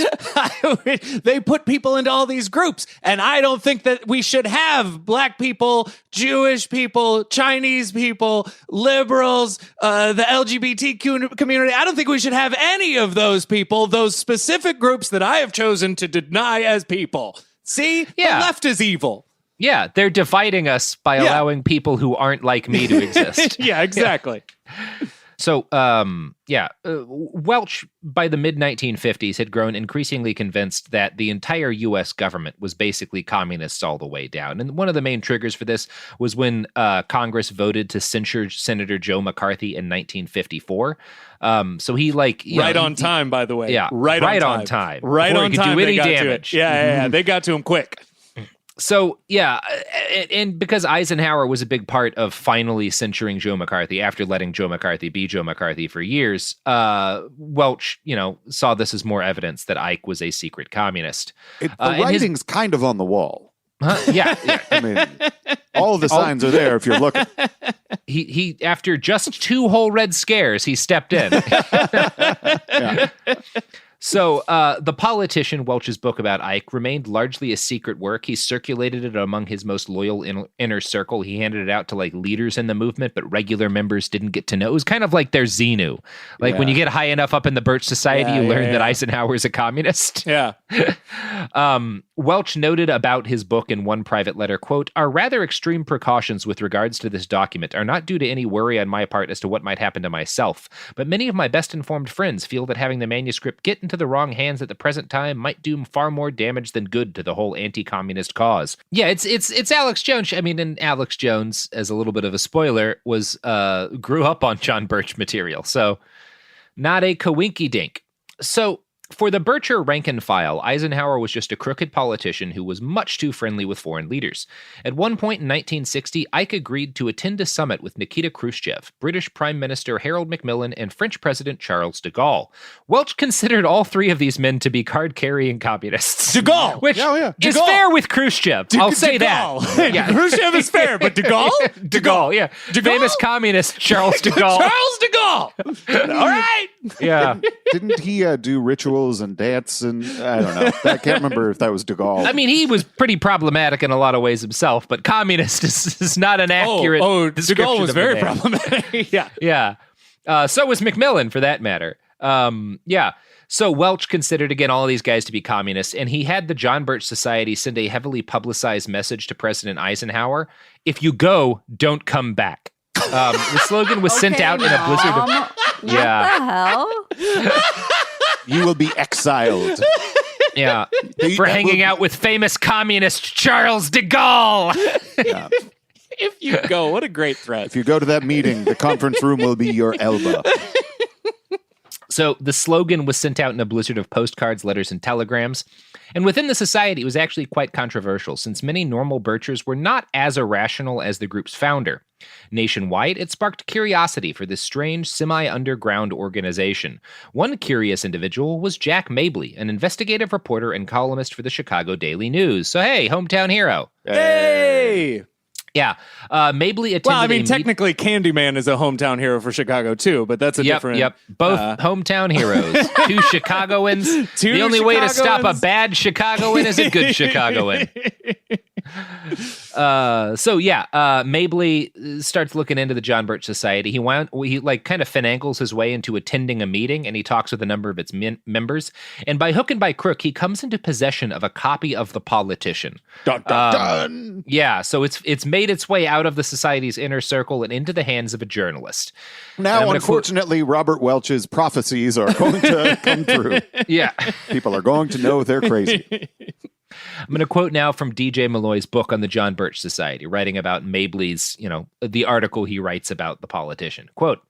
They put people into all these groups, and I don't think that we should have black people, Jewish people, Chinese people, liberals, the LGBT community. I don't think we should have any of those people, those specific groups that I have chosen to deny as people. See? The left is evil. Yeah, they're dividing us by allowing people who aren't like me to exist. Yeah, exactly. So, Welch, by the mid-1950s, had grown increasingly convinced that the entire U.S. government was basically communists all the way down. And one of the main triggers for this was when Congress voted to censure Senator Joe McCarthy in 1954. So he on time, by the way. Yeah, right on time. Right Before on he time. could do any they got damage. Yeah, they got to him quick. So, yeah, and because Eisenhower was a big part of finally censuring Joe McCarthy after letting Joe McCarthy be Joe McCarthy for years, Welch, saw this as more evidence that Ike was a secret communist. The writing's kind of on the wall. Yeah. I mean, all the signs are there if you're looking. He after just 2 whole Red Scares, he stepped in. Yeah. So the politician, Welch's book about Ike, remained largely a secret work. He circulated it among his most loyal inner circle. He handed it out to leaders in the movement, but regular members didn't get to know. It was kind of like their Xenu. When you get high enough up in the Birch Society, you learn that Eisenhower's a communist. Yeah. Welch noted about his book in one private letter, quote, "Our rather extreme precautions with regards to this document are not due to any worry on my part as to what might happen to myself, but many of my best informed friends feel that having the manuscript get into the wrong hands at the present time might do far more damage than good to the whole anti-communist cause." Yeah, it's Alex Jones. I mean, and Alex Jones, as a little bit of a spoiler, was grew up on John Birch material, so not a coinky-dink. So for the Bircher rank and file, Eisenhower was just a crooked politician who was much too friendly with foreign leaders. At one point in 1960, Ike agreed to attend a summit with Nikita Khrushchev, British Prime Minister Harold Macmillan, and French President Charles de Gaulle. Welch considered all 3 of these men to be card-carrying communists. De Gaulle! Which is fair with Khrushchev. I'll say that. Yeah. Khrushchev is fair, but de Gaulle? De Gaulle, yeah. Famous communist Charles de Gaulle. Charles de Gaulle! All right! Yeah. Didn't he do rituals and dance and I don't know. I can't remember if that was de Gaulle. I mean, he was pretty problematic in a lot of ways himself, but communist is not an accurate description. De Gaulle was of very the man. problematic. Yeah. Yeah. So was Macmillan, for that matter. Yeah. So Welch considered, again, all of these guys to be communists, and he had the John Birch Society send a heavily publicized message to President Eisenhower: "If you go, don't come back." The slogan was sent out in a blizzard of... What the hell? You will be exiled. Yeah. For hanging out with famous communist Charles de Gaulle. Yeah. If you go, what a great threat. If you go to that meeting, the conference room will be your elbow. So the slogan was sent out in a blizzard of postcards, letters, and telegrams. And within the society, it was actually quite controversial, since many normal Birchers were not as irrational as the group's founder. Nationwide, it sparked curiosity for this strange, semi-underground organization. One curious individual was Jack Mabley, an investigative reporter and columnist for the Chicago Daily News. So hey, hometown hero. Hey! Yeah. Mabley attended... Well, I mean, technically, Candyman is a hometown hero for Chicago, too, but that's a different... Yep, both hometown heroes. 2 Chicagoans. The only way to stop a bad Chicagoan is a good Chicagoan. Mabley starts looking into the John Birch Society. He kind of finagles his way into attending a meeting, and he talks with a number of its members. And by hook and by crook, he comes into possession of a copy of The Politician. Dun, dun, dun. Yeah, so it's made its way out of the society's inner circle and into the hands of a journalist. Now, unfortunately, Robert Welch's prophecies are going to come true. Yeah. People are going to know they're crazy. I'm going to quote now from D.J. Malloy's book on the John Birch Society, writing about Mabley's, the article he writes about The Politician. Quote,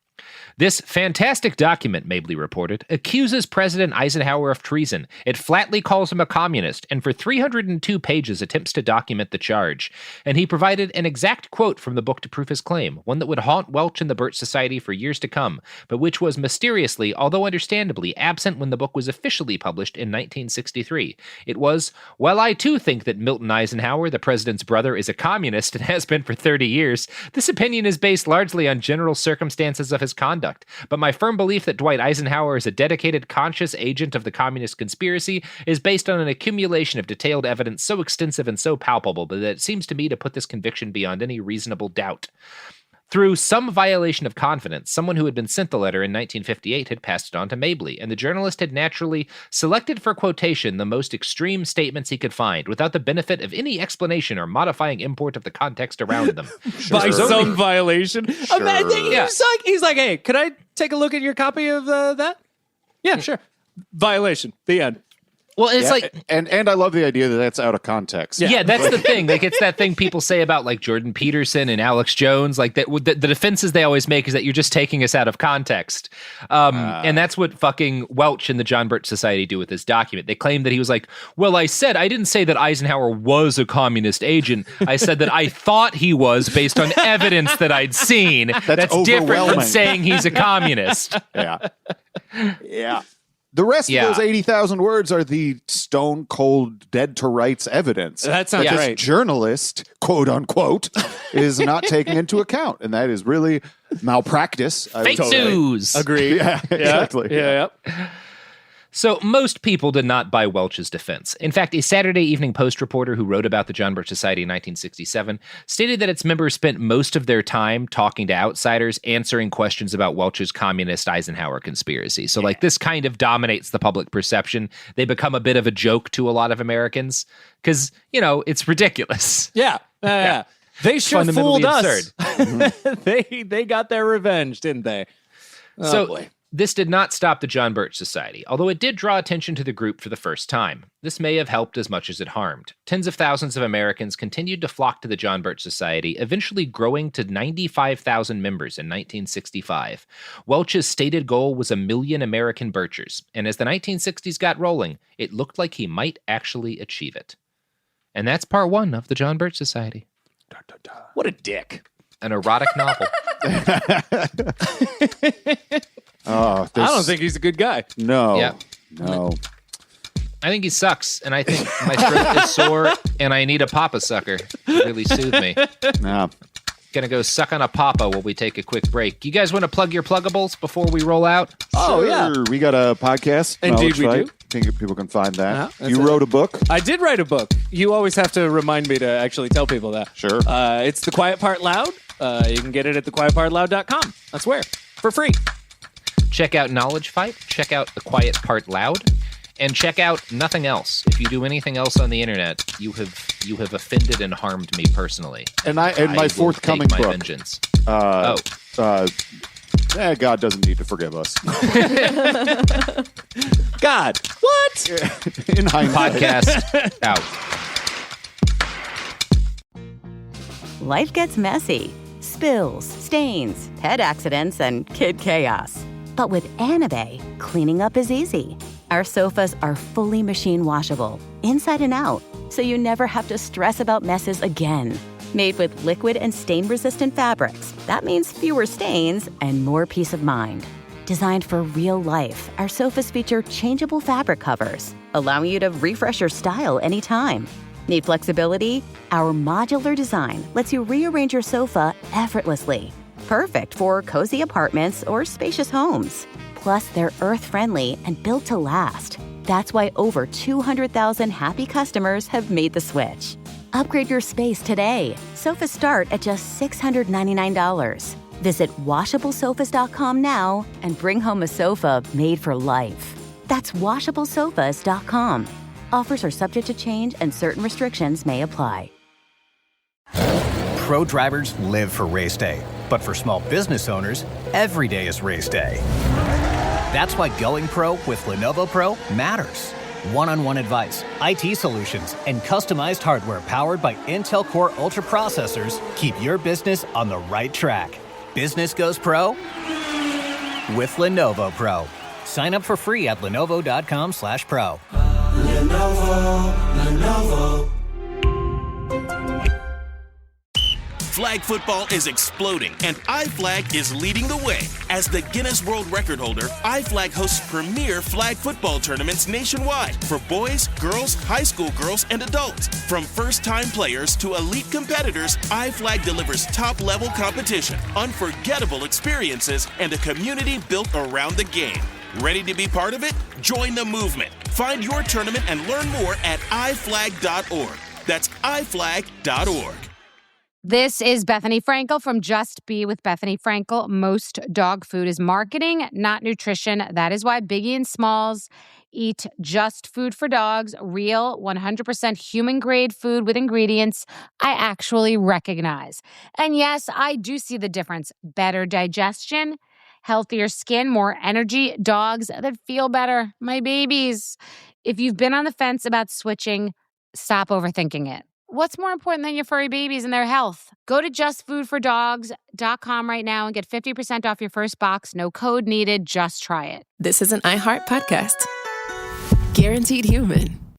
"This fantastic document," Mabley reported, "accuses President Eisenhower of treason. It flatly calls him a communist, and for 302 pages attempts to document the charge. And he provided an exact quote from the book to prove his claim, one that would haunt Welch and the Birch Society for years to come, but which was mysteriously, although understandably, absent when the book was officially published in 1963. It was, 'While I too think that Milton Eisenhower, the president's brother, is a communist and has been for 30 years, this opinion is based largely on general circumstances of his conduct. But my firm belief that Dwight Eisenhower is a dedicated, conscious agent of the communist conspiracy is based on an accumulation of detailed evidence so extensive and so palpable that it seems to me to put this conviction beyond any reasonable doubt.' Through some violation of confidence, someone who had been sent the letter in 1958 had passed it on to Mabley, and the journalist had naturally selected for quotation the most extreme statements he could find, without the benefit of any explanation or modifying import of the context around them." By some violation? Sure. He's like, "Hey, could I take a look at your copy of that?" "Yeah, sure." Violation. The end. Well, it's like, and I love the idea that that's out of context. Yeah, that's the thing. Like, it's that thing people say about like Jordan Peterson and Alex Jones. Like that, the defenses they always make is that you're just taking us out of context. And that's what fucking Welch and the John Birch Society do with this document. They claim that he was like, well, I didn't say that Eisenhower was a communist agent. I said that I thought he was based on evidence that I'd seen. That's different than saying he's a communist. Yeah. Yeah. The rest of those 80,000 words are the stone cold dead to rights evidence. That sounds right. This journalist, quote unquote, is not taking into account. And that is really malpractice. Fake news. Agreed. Yeah, exactly. Yeah. So most people did not buy Welch's defense. In fact, a Saturday Evening Post reporter who wrote about the John Birch Society in 1967 stated that its members spent most of their time talking to outsiders, answering questions about Welch's communist Eisenhower conspiracy. So like this kind of dominates the public perception. They become a bit of a joke to a lot of Americans because, it's ridiculous. Yeah. They sure fooled us. Absurd. They got their revenge, didn't they? Oh, boy. This did not stop the John Birch Society, although it did draw attention to the group for the first time. This may have helped as much as it harmed. Tens of thousands of Americans continued to flock to the John Birch Society, eventually growing to 95,000 members in 1965. Welch's stated goal was 1 million American Birchers, and as the 1960s got rolling, it looked like he might actually achieve it. And that's part 1 of the John Birch Society. What a dick. An erotic novel. I don't think he's a good guy. No. Yeah. No. I think he sucks, and I think my throat is sore, and I need a papa sucker to really soothe me. No. Gonna go suck on a papa while we take a quick break. You guys want to plug your pluggables before we roll out? Oh, yeah. We got a podcast. Indeed, we do. I think people can find that. Yeah, you wrote a book? I did write a book. You always have to remind me to actually tell people that. Sure. It's The Quiet Part Loud. You can get it at thequietpartloud.com. That's where. For free. Check out Knowledge Fight. Check out The Quiet Part Loud. And check out nothing else. If you do anything else on the internet, you have offended and harmed me personally. And my forthcoming book. book. Vengeance. God doesn't need to forgive us. God. What? In hindsight. Podcast out. Life gets messy. Spills, stains, pet accidents, and kid chaos. But with Anabay, cleaning up is easy. Our sofas are fully machine washable, inside and out, so you never have to stress about messes again. Made with liquid and stain-resistant fabrics, that means fewer stains and more peace of mind. Designed for real life, our sofas feature changeable fabric covers, allowing you to refresh your style anytime. Need flexibility? Our modular design lets you rearrange your sofa effortlessly. Perfect for cozy apartments or spacious homes. Plus, they're earth-friendly and built to last. That's why over 200,000 happy customers have made the switch. Upgrade your space today. Sofas start at just $699. Visit washablesofas.com now and bring home a sofa made for life. That's washablesofas.com. Offers are subject to change and certain restrictions may apply. Pro drivers live for race day, but for small business owners, every day is race day. That's why going pro with Lenovo Pro matters. One-on-one advice, IT solutions, and customized hardware powered by Intel Core Ultra processors keep your business on the right track. Business goes pro with Lenovo Pro. Sign up for free at lenovo.com/pro. Lenovo. Flag football is exploding, and iFlag is leading the way. As the Guinness World Record holder, iFlag hosts premier flag football tournaments nationwide for boys, girls, high school girls, and adults. From first-time players to elite competitors, iFlag delivers top-level competition, unforgettable experiences, and a community built around the game. Ready to be part of it? Join the movement. Find your tournament and learn more at iflag.org. That's iflag.org. This is Bethany Frankel from Just Be with Bethany Frankel. Most dog food is marketing, not nutrition. That is why Biggie and Smalls eat just food for dogs, real 100% human-grade food with ingredients I actually recognize. And yes, I do see the difference. Better digestion, healthier skin, more energy, dogs that feel better, my babies. If you've been on the fence about switching, stop overthinking it. What's more important than your furry babies and their health? Go to justfoodfordogs.com right now and get 50% off your first box. No code needed. Just try it. This is an iHeart podcast. Guaranteed human.